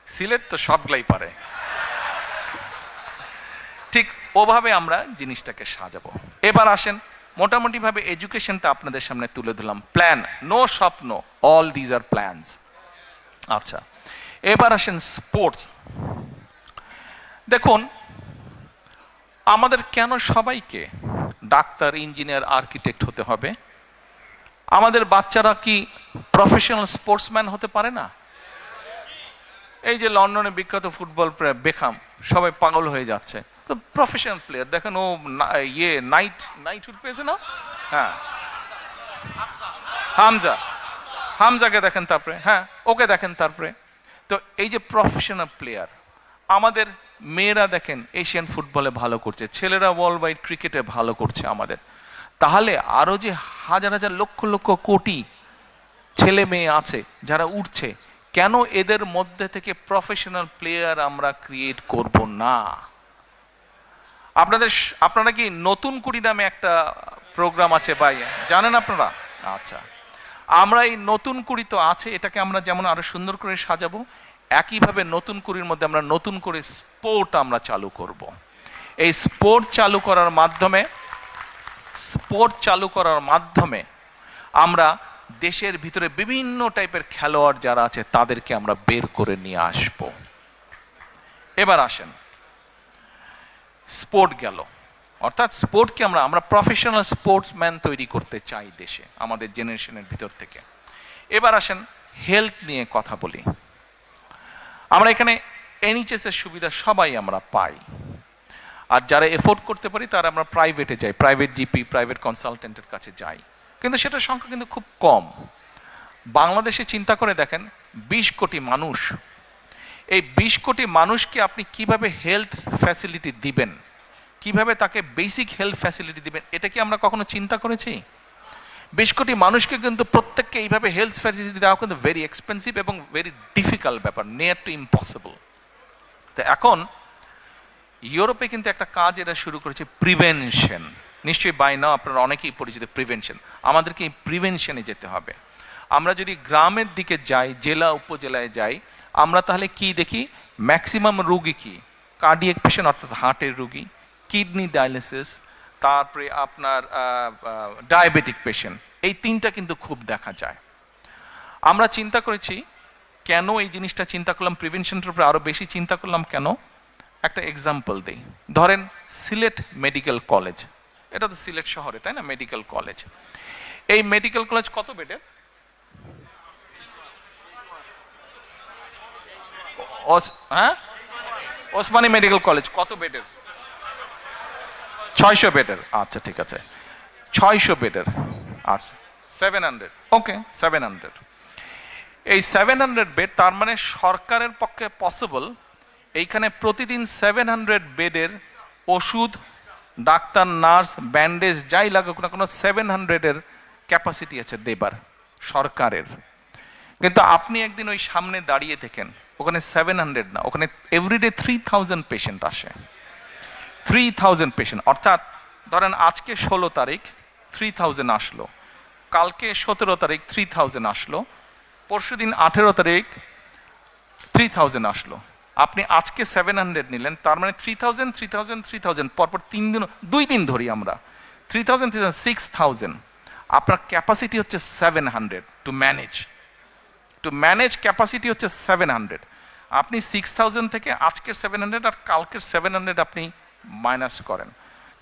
S1: সিলেট তো সবগুলাই পারে। ঠিক ওভাবে আমরা জিনিসটাকে সাজাবো। এবার আসেন, মোটামুটি ভাবে এডুকেশনটা আপনাদের সামনে তুলে দিলাম। প্ল্যান, নো স্বপ্ন, অল দিজ আর প্ল্যানস। আচ্ছা, এবার আসেন স্পোর্টস। দেখুন, আমাদের কেন সবাইকে ডাক্তার, ইঞ্জিনিয়ার, আর্কিটেক্ট হতে হবে? আমাদের বাচ্চারা কি প্রফেশনাল স্পোর্টসম্যান হতে পারে না? এই যে লন্ডনে বিখ্যাত ফুটবল প্লেয়ার বেখাম, সবাই পাগল হয়ে যাচ্ছে, তো প্রফেশনাল প্লেয়ার। দেখেন ও নাইটহুড পেয়েছে না? হ্যাঁ, হামজাকে দেখেন, তারপরে হ্যাঁ ওকে দেখেন, তারপরে তো এই যে প্রফেশনাল প্লেয়ার। আমাদের মেয়েরা দেখেন এশিয়ান ফুটবলে ভালো করছে, ছেলেরা ওয়ার্ল্ড ওয়াইড ক্রিকেটে ভালো করছে আমাদের। তাহলে আরো যে হাজার হাজার লক্ষ লক্ষ কোটি ছেলে মেয়ে আছে যারা উঠছে, কেন এদের মধ্যে থেকে প্রফেশনাল প্লেয়ার আমরা ক্রিয়েট করব না? আপনারা কি নতুন কুড়ি নামে একটা প্রোগ্রাম আছে ভাই, জানেন আপনারা? আচ্ছা, আমরা এই নতুন কুড়ি তো আছে, এটাকে আমরা যেমন আরো সুন্দর করে সাজাবো, একইভাবে নতুন কুড়ির মধ্যে আমরা নতুন করে স্পোর্ট আমরা চালু করব। এই স্পোর্ট চালু করার মাধ্যমে আমরা দেশের ভিতরে বিভিন্ন টাইপের খেলোয়াড় যারা আছে তাদেরকে আমরা বের করে নিয়ে আসব। এবার আসেন, স্পোর্ট গেল, অর্থাৎ স্পোর্টকে আমরা প্রফেশনাল স্পোর্টসম্যান তৈরি করতে চাই দেশে, আমাদের জেনারেশনের ভিতর থেকে। এবার আসেন, হেলথ নিয়ে কথা বলি। আমরা এখানে এনএইচএস এর সুবিধা সবাই আমরা পাই, আর যারা এফোর্ড করতে পারি তারা আমরা প্রাইভেটে যাই, প্রাইভেট জিপি, প্রাইভেট কনসালটেন্টের কাছে যাই, কিন্তু সেটার সংখ্যা কিন্তু খুব কম। বাংলাদেশে চিন্তা করে দেখেন, 20 কোটি মানুষ, এই 20 কোটি মানুষকে আপনি কিভাবে হেলথ ফ্যাসিলিটি দিবেন, কিভাবে তাকে বেসিক হেলথ ফ্যাসিলিটি দিবেন, এটা কি আমরা কখনো চিন্তা করেছি? 20 কোটি মানুষকে কিন্তু প্রত্যেককে এইভাবে হেলথ ফ্যাসিলিটি দেওয়া কিন্তু ভেরি এক্সপেন্সিভ এবং ভেরি ডিফিকাল্ট ব্যাপার, নিয়ার টু ইম্পসিবল। তো এখন ইউরোপে কিন্তু একটা কাজ এরা শুরু করেছে, প্রিভেনশন। নিশ্চয়ই বাই নাও আপনারা অনেকেই পরিচিত প্রিভেনশন। আমাদেরকে এই প্রিভেনশনে যেতে হবে। আমরা যদি গ্রামের দিকে যাই, জেলা উপজেলায় যাই, আমরা তাহলে কি দেখি? ম্যাক্সিমাম রুগী কি কার্ডিয়াক পেশেন্ট, অর্থাৎ হার্টের রুগী, কিডনি ডায়ালিসিস, তারপরে আপনার ডায়াবেটিক পেশেন্ট, এই তিনটা কিন্তু খুব দেখা যায়। আমরা চিন্তা করেছি, কেন এই জিনিসটা চিন্তা করলাম, প্রিভেনশনের উপরে আরো বেশি চিন্তা করলাম কেন? একটা এক্সাম্পল দিই। ধরেন সিলেট মেডিকেল কলেজ, এটা তো সিলেট শহরে, তাই না? মেডিকেল কলেজ, এই মেডিকেল কলেজ কত বেডের? হ্যাঁ, ওসমানী মেডিকেল কলেজ কত বেডের? 600 বেডের। আচ্ছা ঠিক আছে, 600 বেডের। আচ্ছা 700, ওকে 700। এই 700 বেড, তার মানে সরকারের পক্ষে পসিবল এইখানে প্রতিদিন 700 বেডের ওষুধ, ডাক্তার, নার্স, ব্যান্ডেজ যাই লাগুক না কোনো, 700-এর ক্যাপাসিটি আছে দেবার সরকারের। কিন্তু আপনি একদিন ওই সামনে দাঁড়িয়ে থাকেন, ওখানে 700 না, ওখানে এভরিডে 3000 পেশেন্ট আসে। 3000 পেশেন্ট, অর্থাৎ ধরেন আজকে 16 তারিখ 3000 আসলো, কালকে 17 তারিখ 3000 আসলো, পরশুদিন 18 তারিখ 3000 আসলো। আপনি আজকে 700 নিলেন, তার মানে 3000 3000 3000 পরপর 2 দিন ধরি আমরা 3000 6000। আপনার ক্যাপাসিটি হচ্ছে 700 টু ম্যানেজ ক্যাপাসিটি হচ্ছে 700। আপনি 6000 থেকে আজকের 700 আর কালকের 700 আপনি মাইনাস করেন,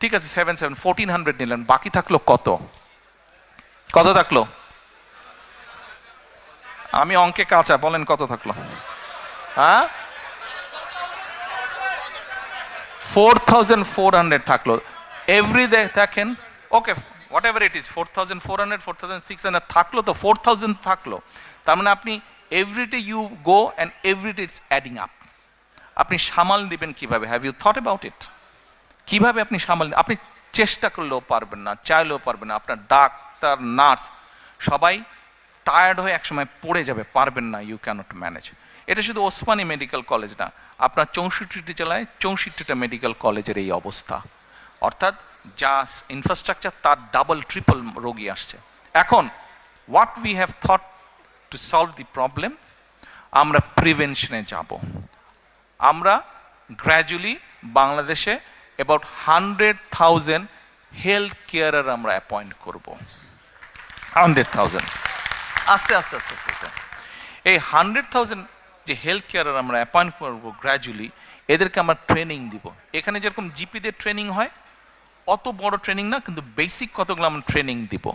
S1: ঠিক আছে 1400 নিলেন, বাকি থাকলো কত থাকলো? আমি অঙ্কে কাঁচা, বলেন কত থাকলো? হ্যাঁ, 4400 থাকলো। এভরি ডে দেখেন, okay whatever it is, 4400 4600 থাকলো, তো 4000 থাকলো। তার মানে আপনি every day you go and every day it's adding up. আপনি সামাল দিবেন কিভাবে? Have you thought about it? কিভাবে আপনি সামাল? আপনি চেষ্টা করলেও পারবেন না, চাইলেও পারবেন না। আপনার ডাক্তার, নার্স সবাই টায়ার্ড হয়ে একসময় পড়ে যাবে, পারবেন না, ইউ ক্যানট ম্যানেজ। এটা শুধু ওসমানী মেডিকেল কলেজ না, আপনার 64টি জেলায় 64টা মেডিকেল কলেজের এই অবস্থা। অর্থাৎ যা ইনফ্রাস্ট্রাকচার তার ডাবল ট্রিপল রোগী আসছে। এখন what we have thought to solve the problem, আমরা প্রিভেনশনে যাব। আমরা গ্র্যাজুয়ালি বাংলাদেশে অ্যাবাউট 100,000 হেলথ কেয়ারার আমরা অ্যাপয়েন্ট করব। 100,000 আস্তে আস্তে আস্তে আস্তে এই 100,000 যে হেলথ কেয়ারার আমরা অ্যাপয়েন্ট করব গ্র্যাজুয়ালি, এদেরকে আমরা ট্রেনিং দিব। এখানে যেরকম জিপিদের ট্রেনিং হয়, অত বড় ট্রেনিং না, কিন্তু বেসিক কতগুলো আমরা ট্রেনিং দিব।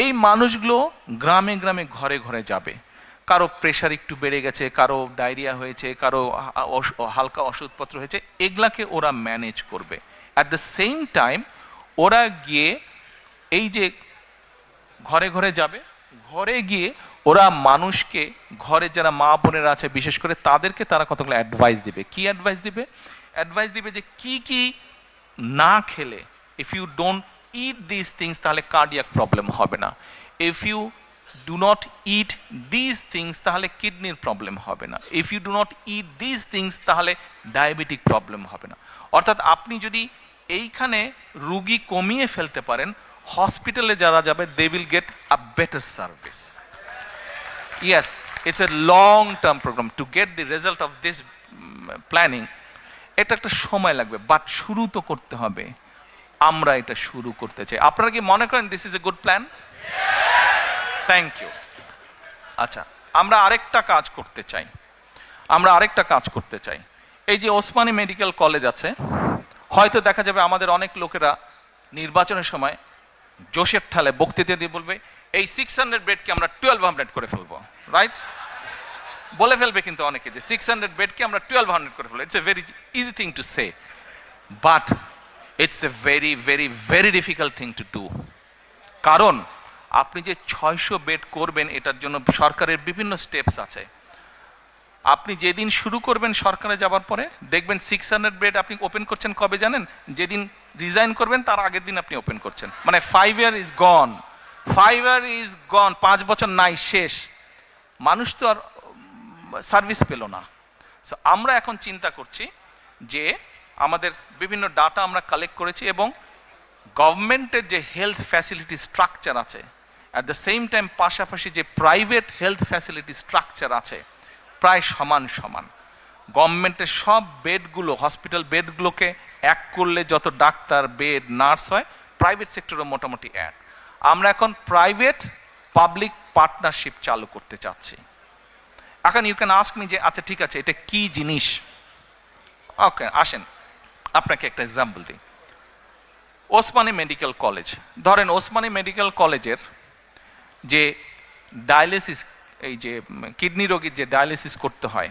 S1: এই মানুষগুলো গ্রামে গ্রামে ঘরে ঘরে যাবে। কারো প্রেশার একটু বেড়ে গেছে, কারো ডায়রিয়া হয়েছে, কারো হালকা ওষুধপত্র হয়েছে, এগুলাকে ওরা ম্যানেজ করবে। অ্যাট দ্য সেম টাইম ওরা গিয়ে এই যে ঘরে ঘরে যাবে, ঘরে গিয়ে ওরা মানুষকে, ঘরে যারা মা বোনেরা আছে বিশেষ করে, তাদেরকে তারা কতগুলো অ্যাডভাইস দিবে। কি অ্যাডভাইস দিবে? অ্যাডভাইস দিবে যে কি কি না খেলে, if you don't eat this things তাহলে কার্ডিয়াক প্রবলেম হবে না, if you do not eat this things তাহলে কিডনির প্রবলেম হবে না, if you do not eat this things তাহলে ডায়াবেটিক প্রবলেম হবে না। অর্থাৎ আপনি যদি এইখানে রুগী কমিয়ে ফেলতে পারেন, হসপিটালে যারা যাবে they will get a better service. Yes, it's a long term programme to get the result of this planning. এটা একটা সময় লাগবে, বাট শুরু তো করতে হবে। আমরা এটা শুরু করতে চাই। আপনারা কি মনে করেন this is a good plan? Thank you. আচ্ছা, আমরা আরেকটা কাজ করতে চাই। এই যে ওসমানী মেডিকেল কলেজ আছে, হয়তো দেখা যাবে আমাদের অনেক লোকেরা নির্বাচনের সময় জোশের ঠালে বক্তৃতা দিয়ে বলবে এই 600 বেডকে আমরা 1200 করে ফেলবো, রাইট? বলে ফেলবে কিন্তু অনেকে যে 600 বেডকে আমরা 1200 করে ফেলবো। It's a very easy thing to say, but it's a very very very difficult thing to do. কারণ আপনি যে 600 বেড করবেন, এটার জন্য সরকারের বিভিন্ন স্টেপস আছে। আপনি যেদিন শুরু করবেন সরকারে যাবার পরে, দেখবেন 600 বেড আপনি ওপেন করছেন কবে জানেন? যেদিন রিজাইন করবেন তার আগের দিন আপনি ওপেন করছেন। মানে 5 year is gone, 5 year is গন, 5 বছর নাই, শেষ। মানুষ তো আর সার্ভিস পেল না। সো আমরা এখন চিন্তা করছি যে আমাদের বিভিন্ন ডাটা আমরা কালেক্ট করেছি, এবং গভর্নমেন্টের যে হেলথ ফ্যাসিলিটি স্ট্রাকচার আছে, অ্যাট দ্য সেম টাইম পাশাপাশি যে প্রাইভেট হেলথ ফ্যাসিলিটি স্ট্রাকচার আছে, প্রায় সমান সমান। গভর্নমেন্টের সব বেডগুলো, হসপিটাল বেডগুলোকে এক করলে যত ডাক্তার, বেড, নার্স হয়, প্রাইভেট সেক্টরে মোটামুটি এক। আমরা এখন প্রাইভেট পাবলিক পার্টনারশিপ চালু করতে চাচ্ছি। এখন ইউ ক্যান আস্ক মি যে আচ্ছা ঠিক আছে, এটা কি জিনিস? ওকে, আসেন আপনাকে একটা এক্সাম্পল দিই। ওসমানী মেডিকেল কলেজ, ধরেন ওসমানী মেডিকেল কলেজের যে ডায়ালিসিস, এই যে কিডনি রোগীর যে ডায়ালিসিস করতে হয়,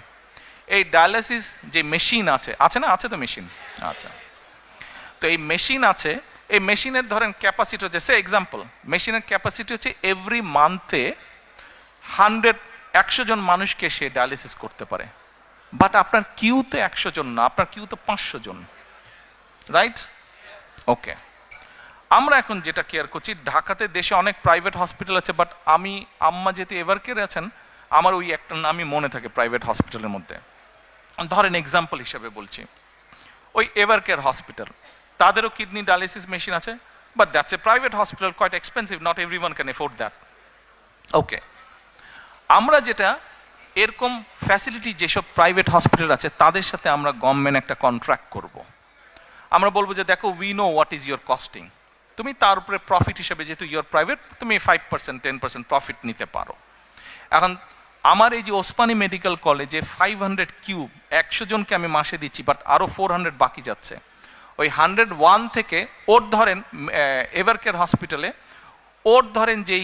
S1: এই ডায়ালিসিস যে মেশিন আছে না? আছে তো মেশিন? আচ্ছা, তো এই মেশিন আছে, এই মেশিনের ধরেন ক্যাপাসিটি হচ্ছে, সে এক্সাম্পল, মেশিনের ক্যাপাসিটি হচ্ছে এভরি মান্থে 100 জন মানুষকে সে ডায়ালিসিস করতে পারে। বাট আপনার কিউ তো 100 জন না, আপনার কিউ তো 500 জন, রাইট? ওকে, আমরা এখন যেটা কেয়ার করছি, ঢাকাতে দেশে অনেক প্রাইভেট হসপিটাল আছে, বাট আম্মা যেহেতু এভারকেয়ারে আছেন, আমার ওই একটা নামই মনে থাকে প্রাইভেট হসপিটালের মধ্যে। ধরেন এক্সাম্পল হিসাবে বলছি, ওই এভারকেয়ার হসপিটাল, তাদেরও কিডনি ডায়ালিসিস মেশিন আছে, but that's a private hospital, quite expensive, not everyone can afford that. Okay, আমরা যেটা এরকম ফ্যাসিলিটি যেসব প্রাইভেট হসপিটাল আছে, তাদের সাথে আমরা গভর্নমেন্ট একটা কন্ট্রাক্ট করব। আমরা বলবো যে দেখো, we know what is your costing, তুমি তার উপরে প্রফিট হিসেবে, যেহেতু ইয়োর প্রাইভেট, তুমি 5% 10% প্রফিট নিতে পারো। এখন আমার এই যে ওসমানী মেডিকেল কলেজে 500 কিউব 100 জনকে আমি মাসে দিচ্ছি, বাট আরও 400 বাকি যাচ্ছে। ওই 101 থেকে ওর ধরেন এভারকেয়ার হসপিটালে ওর ধরেন যে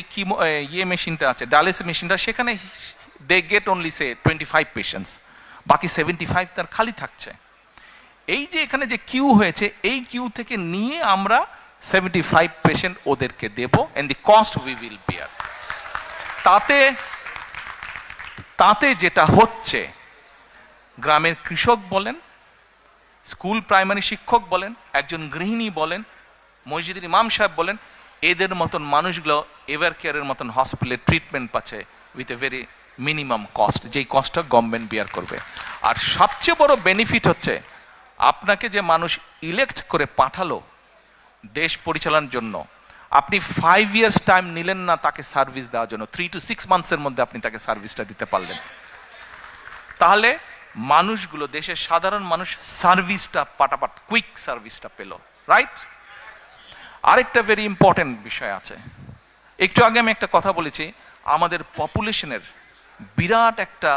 S1: ইয়ে মেশিনটা আছে, ডায়ালিসিস মেশিনটা, সেখানে they get only say 25 patients, বাকি 75 তার খালি থাকছে। এই যে এখানে যে কিউ হয়েছে, এই কিউ থেকে নিয়ে আমরা 75 পেশেন্ট ওদেরকে দেব, and the cost we will bear. তাতে যেটা হচ্ছে, গ্রামের কৃষক বলেন, স্কুল প্রাইমারি শিক্ষক বলেন, একজন গৃহিণী বলেন, মসজিদের ইমাম সাহেব বলেন, এদের মতন মানুষগুলো এভারকেয়ারের মতন হসপিটালে ট্রিটমেন্ট পাচ্ছে with a very minimum cost, যেই কস্টটা গভর্নমেন্ট বিয়ার করবে। আর সবচেয়ে বড় বেনিফিট হচ্ছে, আপনাকে যে মানুষ ইলেক্ট করে পাঠালো দেশ পরিচালনার জন্য, আপনি 5 ইয়ার্স টাইম নিলেন না তাকে সার্ভিস দেওয়ার জন্য, 3 to 6 মান্থসের মধ্যে আপনি তাকে সার্ভিসটা দিতে পারলেন। তাহলে মানুষগুলো, দেশের সাধারণ মানুষ সার্ভিসটা পাটাপাট কুইক সার্ভিসটা পেল, রাইট? আরেকটা ভেরি ইম্পর্টেন্ট বিষয় আছে। একটু আগে আমি একটা কথা বলেছি, আমাদের পপুলেশনের বিরাট একটা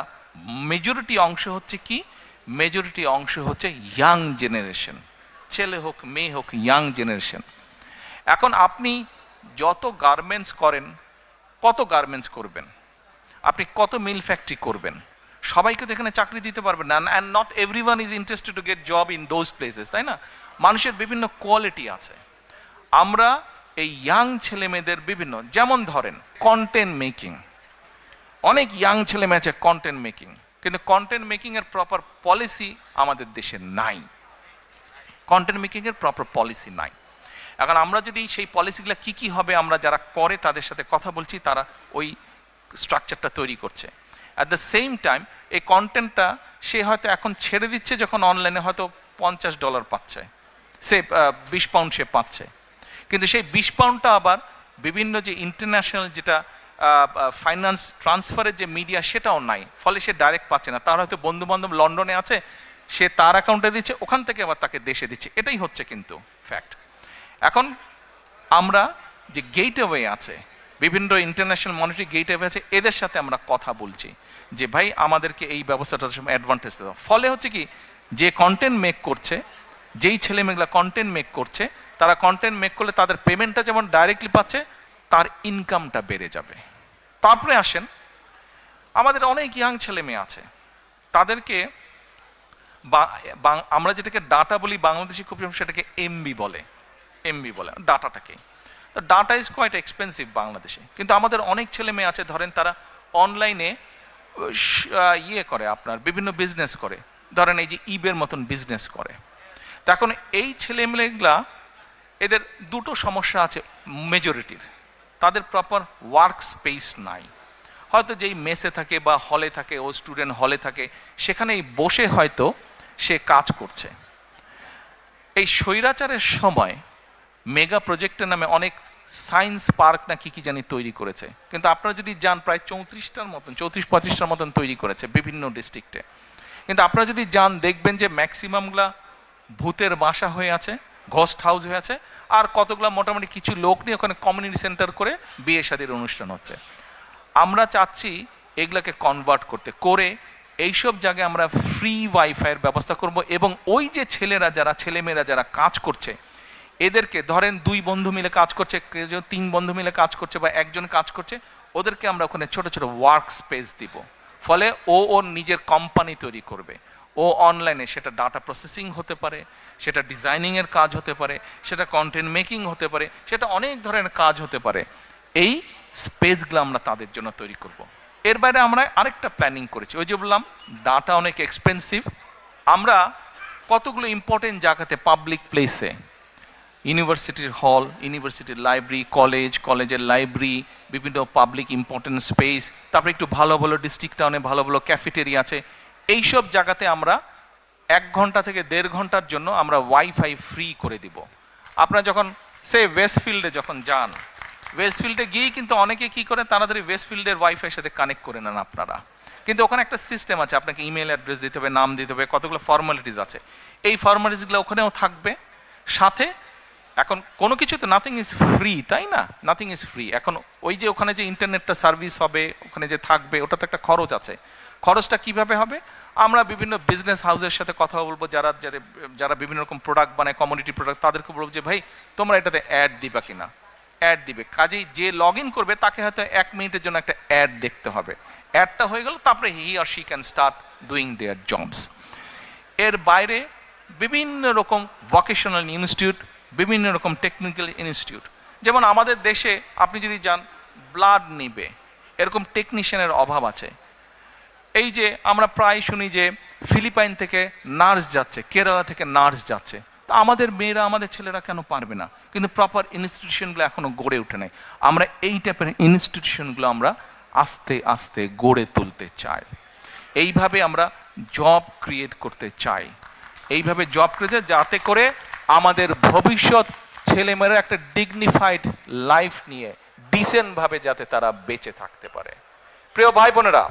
S1: মেজরিটি অংশ হচ্ছে কি? মেজরিটি অংশ হচ্ছে ইয়াং জেনারেশন, ছেলে হোক মেয়ে হোক, ইয়াং জেনারেশন। এখন আপনি যত গার্মেন্টস করেন, কত গার্মেন্টস করবেন, আপনি কত মিল ফ্যাক্টরি করবেন, সবাইকে তো এখানে চাকরি দিতে পারবেন না, and not everyone is interested to get job in those places, তাই না? মানুষের বিভিন্ন কোয়ালিটি আছে। আমরা এই ইয়াং ছেলে মেয়েদের বিভিন্ন, যেমন ধরেন কন্টেন্ট মেকিং, অনেক ইয়াং ছেলে মেয়ে আছে কন্টেন্ট মেকিং, কিন্তু কন্টেন্ট মেকিং এর প্রপার পলিসি আমাদের দেশে নাই। কন্টেন্ট মেকিং এর প্রপার পলিসি নাই। এখন আমরা যদি সেই পলিসিগুলো কি কি হবে, আমরা যারা করে তাদের সাথে কথা বলছি, তারা ওই স্ট্রাকচারটা তৈরি করছে। অ্যাট দ্য সেম টাইম এই কন্টেন্টটা সে হয়তো এখন ছেড়ে দিচ্ছে, যখন অনলাইনে হয়তো $50 পাচ্ছে, সে 20 পাউন্ড সে পাচ্ছে, কিন্তু সেই 20 পাউন্ডটা আবার বিভিন্ন যে ইন্টারন্যাশনাল যেটা ফাইন্যান্স ট্রান্সফারের যে মিডিয়া, সেটাও নাই, ফলে সে ডাইরেক্ট পাচ্ছে না। তার হয়তো বন্ধু বান্ধব লন্ডনে আছে, সে তার অ্যাকাউন্টে দিচ্ছে, ওখান থেকে আবার তাকে দেশে দিচ্ছে, এটাই হচ্ছে কিন্তু ফ্যাক্ট। এখন আমরা যে গেটওয়ে আছে, বিভিন্ন ইন্টারন্যাশনাল মনিটারি গেটওয়ে আছে, এদের সাথে আমরা কথা বলছি যে ভাই আমাদেরকে এই ব্যবস্থাটার সময় অ্যাডভান্টেজ দেওয়া। ফলে হচ্ছে কি, যে কন্টেন্ট মেক করছে, যেই ছেলে মেয়েগুলা কন্টেন্ট মেক করছে, তারা কন্টেন্ট মেক করলে তাদের পেমেন্টটা যেমন ডাইরেক্টলি পাচ্ছে, তার ইনকামটা বেড়ে যাবে। তারপরে আসেন, আমাদের অনেক ইয়াং ছেলে মেয়ে আছে, তাদেরকে আমরা যেটাকে ডাটা বলি, বাংলাদেশি খুব সেটাকে এমবি বলে, এমবি বলে ডাটাটাকে। তো ডাটা ইজ কোয়াইট এক্সপেন্সিভ বাংলাদেশে, কিন্তু আমাদের অনেক ছেলে মেয়ে আছে, ধরেন তারা অনলাইনে ইয়ে করে, আপনার বিভিন্ন বিজনেস করে, ধরেন এই যে ইবের মতন বিজনেস করে। তো এখন এই ছেলেমেয়েগুলা, এদের দুটো সমস্যা আছে মেজরিটির, তাদের প্রপার ওয়ার্ক স্পেস নাই। হয়তো যেই মেসে থাকে বা হলে থাকে, ও স্টুডেন্ট হলে থাকে, সেখানেই বসে হয়তো সে কাজ করছে। এই স্বৈরাচারের সময় মেগা প্রজেক্টের নামে অনেক সায়েন্স পার্ক না কি কি জানি তৈরি করেছে, কিন্তু আপনারা যদি যান প্রায় 34-35টার মতন তৈরি করেছে বিভিন্ন ডিস্ট্রিক্টে। কিন্তু আপনারা যদি যান, দেখবেন যে ম্যাক্সিমামগুলা ভূতের বাসা হয়ে আছে, ঘোস্ট হাউস হয়ে আছে, আর কতগুলা মোটামুটি কিছু লোক নিয়ে ওখানে কমিউনিটি সেন্টার করে বিয়ে শাদীর অনুষ্ঠান হচ্ছে। আমরা চাচ্ছি এগুলাকে কনভার্ট করতে, করে এইসব জায়গায় আমরা ফ্রি ওয়াইফাইয়ের ব্যবস্থা করব, এবং ওই যে ছেলেমেয়েরা যারা কাজ করছে, এদেরকে ধরেন 2 বন্ধু মিলে কাজ করছে, 3 বন্ধু মিলে কাজ করছে, বা একজন কাজ করছে, ওদেরকে আমরা ওখানে ছোট ছোট ওয়ার্ক স্পেস দিব। ফলে ও ওর নিজের কোম্পানি তৈরি করবে। ও অনলাইনে সেটা ডাটা প্রসেসিং হতে পারে, সেটা ডিজাইনিংয়ের কাজ হতে পারে, সেটা কন্টেন্ট মেকিং হতে পারে, সেটা অনেক ধরনের কাজ হতে পারে। এই স্পেসগুলো আমরা তাদের জন্য তৈরি করব। এর বাইরে আমরা আরেকটা প্ল্যানিং করেছি, ওই যে বললাম ডাটা অনেক এক্সপেন্সিভ। আমরা কতগুলো ইম্পর্টেন্ট জায়গাতে, পাবলিক প্লেসে, ইউনিভার্সিটির হল, ইউনিভার্সিটির লাইব্রেরি, কলেজের লাইব্রেরি, বিভিন্ন পাবলিক ইম্পর্টেন্ট স্পেস, তারপরে একটু ভালো ভালো ডিস্ট্রিক্ট টাউনে ভালো ভালো ক্যাফেটেরিয়া আছে, এইসব জায়গাতে আমরা 1 ঘন্টা থেকে 1.5 ঘন্টার জন্য আমরা ওয়াইফাই ফ্রি করে দিব। আপনারা যখন ওয়েস্টফিল্ডে যখন যান, ওয়েস্টফিল্ডে গিয়েই কিন্তু অনেকে কি করে, তাড়াতাড়ি ওয়েস্টফিল্ডের ওয়াইফাইয়ের সাথে কানেক্ট করে নেন আপনারা, কিন্তু ওখানে একটা সিস্টেম আছে, আপনাকে ইমেল অ্যাড্রেস দিতে হবে, নাম দিতে হবে, কতগুলো ফর্মালিটিস আছে, এই ফর্মালিটিসগুলো ওখানেও থাকবে সাথে। এখন কোনো কিছু তো নাথিং ইজ ফ্রি, তাই না? Nothing is free. এখন ওই যে ওখানে যে ইন্টারনেটটা সার্ভিস হবে, ওখানে যে থাকবে, ওটা তো একটা খরচ আছে। খরচটা কিভাবে হবে? আমরা বিভিন্ন বিজনেস হাউসের সাথে কথা বলবো, যারা বিভিন্ন রকম প্রোডাক্ট বানায়, কমোডিটি প্রোডাক্ট, তাদেরকে বলবো যে ভাই তোমরা এটাতে অ্যাড দিবা কিনা। অ্যাড দিবে, কাজেই যে লগ ইন করবে তাকে হয়তো 1 মিনিটের জন্য একটা অ্যাড দেখতে হবে। অ্যাডটা হয়ে গেল, তারপরে he or she can start doing their jobs. এর বাইরে বিভিন্ন রকম ভোকেশনাল ইনস্টিটিউট, বিভিন্ন রকম টেকনিক্যাল ইনস্টিটিউট, যেমন আমাদের দেশে আপনি যদি যান, ব্লাড নিবে এরকম টেকনিশিয়ানের অভাব আছে। এই যে আমরা প্রায় শুনি যে ফিলিপাইন থেকে নার্স যাচ্ছে, কেরালা থেকে নার্স যাচ্ছে, তা আমাদের মেয়েরা, আমাদের ছেলেরা কেন পারবে না? কিন্তু প্রপার ইনস্টিটিউশনগুলো এখনো গড়ে ওঠে নাই। আমরা এই টাইপের ইনস্টিটিউশনগুলো আমরা আস্তে আস্তে গড়ে তুলতে চাই। এইভাবে আমরা জব ক্রিয়েট করতে চাই, এইভাবে জব ক্রিয়েট, যাতে করে আমাদের ভবিষ্যৎ ছেলেমেয়েরা একটা ডিগনিফাইড লাইফ নিয়ে ডিসেন্ট ভাবে যাতে তারা বেঁচে থাকতে পারে। প্রিয় ভাই বোনেরা,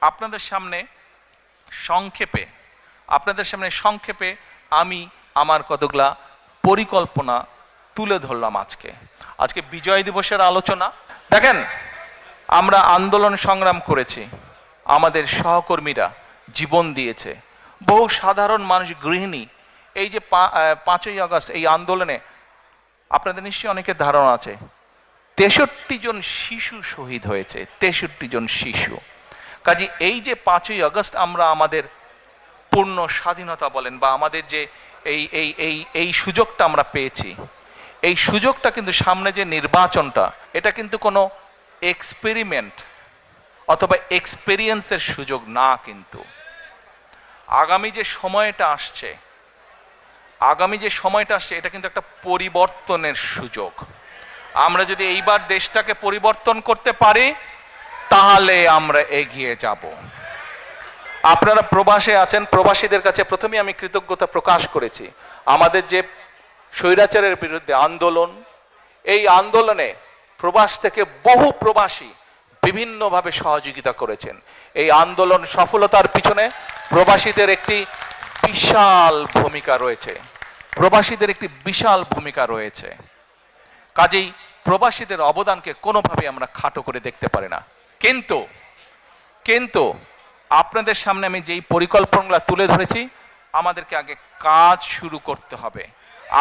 S1: আপনাদের সামনে সংক্ষেপে আপনাদের সামনে সংক্ষেপে আমি আমার কতগুলা পরিকল্পনা তুলে ধরলাম। আজকে বিজয় দিবসের আলোচনা। দেখেন, আমরা আন্দোলন সংগ্রাম করেছি, আমাদের সহকর্মীরা জীবন দিয়েছে, বহু সাধারণ মানুষ, গৃহিণী। এই যে 5ই আগস্ট এই আন্দোলনে আপনাদের নিশ্চয়ই অনেকের ধারণা আছে 63 জন শিশু শহীদ হয়েছে, 63 জন শিশু। কাজে এই যে 5ই আগস্ট আমরা আমাদের পূর্ণ স্বাধীনতা বলেন বা আমাদের যে এই এই এই এই সুযোগটা আমরা পেয়েছি, এই সুযোগটা কিন্তু সামনে যে নির্বাচনটা, এটা কিন্তু কোনো এক্সপেরিমেন্ট অথবা এক্সপেরিয়েন্সের সুযোগ না। কিন্তু আগামী যে সময়টা আসছে এটা কিন্তু একটা পরিবর্তনের সুযোগ। আমরা যদি এইবার দেশটাকে পরিবর্তন করতে পারি তাহলে আমরা এগিয়ে যাব। আপনারা প্রবাসে আছেন, প্রবাসীদের কাছে প্রথমে আমি কৃতজ্ঞতা প্রকাশ করেছি। আমাদের যে স্বৈরাচারের বিরুদ্ধে আন্দোলন, এই আন্দোলনে প্রবাস থেকে বহু প্রবাসী বিভিন্নভাবে সহযোগিতা করেছেন। এই আন্দোলন সফলতার পিছনে প্রবাসীদের একটি বিশাল ভূমিকা রয়েছে। কাজেই প্রবাসীদের অবদানকে কোনোভাবে আমরা খাটো করে দেখতে পারি না। কিন্তু আপনাদের সামনে আমি যেই পরিকল্পনাগুলো তুলে ধরেছি, আমাদেরকে আগে কাজ শুরু করতে হবে।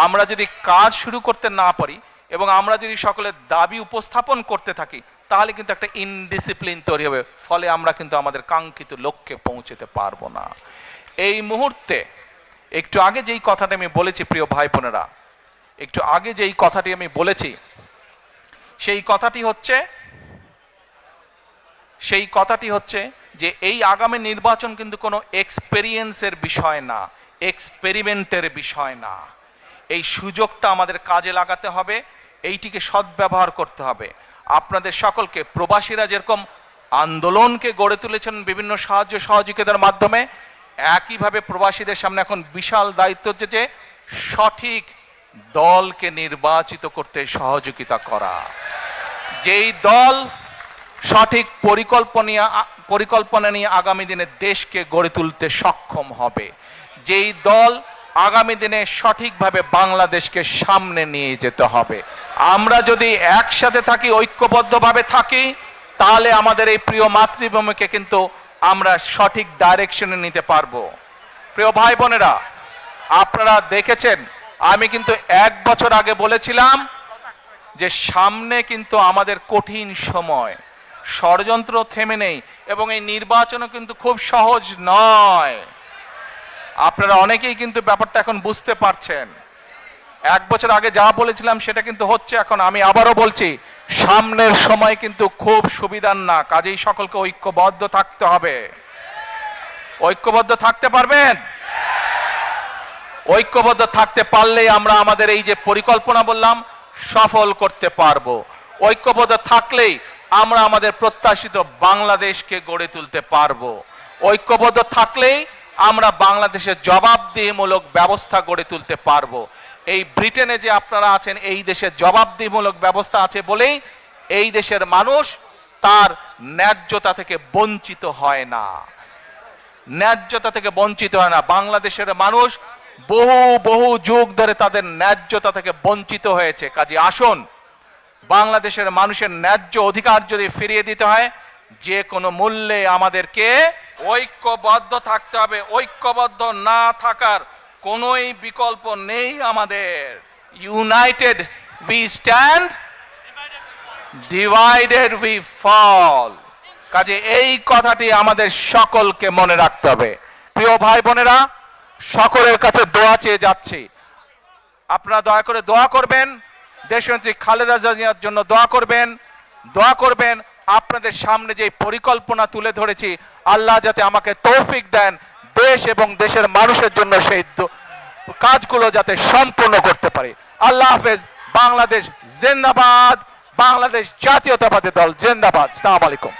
S1: আমরা যদি কাজ শুরু করতে না পারি এবং আমরা যদি সকলের দাবি উপস্থাপন করতে থাকি, তাহলে কিন্তু একটা ইনডিসিপ্লিন তৈরি হবে, ফলে আমরা কিন্তু আমাদের কাঙ্ক্ষিত লক্ষ্যে পৌঁছতে পারবো না। এই মুহূর্তে একটু আগে যেই কথাটা আমি বলেছি, প্রিয় ভাই বোনেরা, সেই কথাটি হচ্ছে যে এই আগামী নির্বাচন কিন্তু কোনো এক্সপেরিয়েন্সের বিষয় না, এক্সপেরিমেন্টের বিষয় না। এই সুযোগটা আমাদের কাজে লাগাতে হবে, এইটিকে সদ্ব্যবহার করতে হবে। আপনাদের সকলকে, প্রবাসীরা যেরকম আন্দোলনকে গড়ে তুলেছেন বিভিন্ন সাহায্য সহযোগিতার মাধ্যমে, একইভাবে প্রবাসীদের সামনে এখন বিশাল দায়িত্ব হচ্ছে যে সঠিক দলকে নির্বাচিত করতে সহযোগিতা করা। যেই দল সঠিক পরিকল্পনা নিয়ে আগামী দিনে দেশকে গড়ে তুলতে সক্ষম হবে, যেই দল আগামী দিনে সঠিকভাবে বাংলাদেশকে সামনে নিয়ে যেতে হবে। আমরা যদি একসাথে থাকি, ঐক্যবদ্ধভাবে থাকি, তাহলে আমাদের এই প্রিয় মাতৃভূমিকে কিন্তু আমরা সঠিক ডাইরেকশনে নিতে পারবো। প্রিয় ভাই বোনেরা, আপনারা দেখেছেন, আমি কিন্তু 1 বছর আগে বলেছিলাম যে সামনে কিন্তু আমাদের কঠিন সময়, ষড়যন্ত্র থেমে নেই এবং এই নির্বাচনও কিন্তু খুব সহজ নয়। আপনারা অনেকেই কিন্তু ব্যাপারটা এখন বুঝতে পারছেন। 1 বছর আগে যা বলেছিলাম সেটা কিন্তু হচ্ছে এখন। আমি আবারও বলছি, সামনের সময় কিন্তু খুব সুবিধার না। কাজেই সকলকে ঐক্যবদ্ধ থাকতে হবে। ঐক্যবদ্ধ থাকতে পারবেন? ঐক্যবদ্ধ থাকতে পারলেই আমরা আমাদের এই যে পরিকল্পনা বললাম সফল করতে পারবো। ঐক্যবদ্ধ থাকলেই আমরা আমাদের প্রত্যাশিত বাংলাদেশকে গড়ে তুলতে পারবো। ঐক্যবদ্ধ থাকলেই আমরা বাংলাদেশের জবাবদিহিমূলক ব্যবস্থা গড়ে তুলতে পারবো। এই ব্রিটেনে যে আপনারা আছেন, এই দেশের জবাবদিহিমূলক ব্যবস্থা আছে বলেই এই দেশের মানুষ তার ন্যায্যতা থেকে বঞ্চিত হয় না। বাংলাদেশের মানুষ বহু যুগ ধরে তাদের ন্যায্যতা থেকে বঞ্চিত হয়েছে। কাজে আসুন, বাংলাদেশের মানুষের ন্যায্য অধিকার যদি ফিরিয়ে দিতে হয়, যে কোনো মূল্যে আমাদেরকে ঐক্যবদ্ধ থাকতে হবে। ঐক্যবদ্ধ না থাকার কোনোই বিকল্প নেই আমাদের। United we stand, divided we fall. কাজে এই কথাটি আমাদের সকলকে মনে রাখতে হবে। প্রিয় ভাই বোনেরা, সকলের কাছে দোয়া চেয়ে যাচ্ছি, আপনারা দয়া করে দোয়া করবেন। দেশনেত্রী খালেদা জিয়ার জন্য দোয়া করবেন। আপনাদের সামনে যে পরিকল্পনা তুলে ধরেছি, আল্লাহ যাতে আমাকে তৌফিক দেন দেশ এবং দেশের মানুষের জন্য সেই কাজগুলো যাতে সম্পূর্ণ করতে পারি। আল্লাহ হাফেজ। বাংলাদেশ জিন্দাবাদ। বাংলাদেশ জাতীয়তাবাদী দল জিন্দাবাদ। আসসালামু আলাইকুম।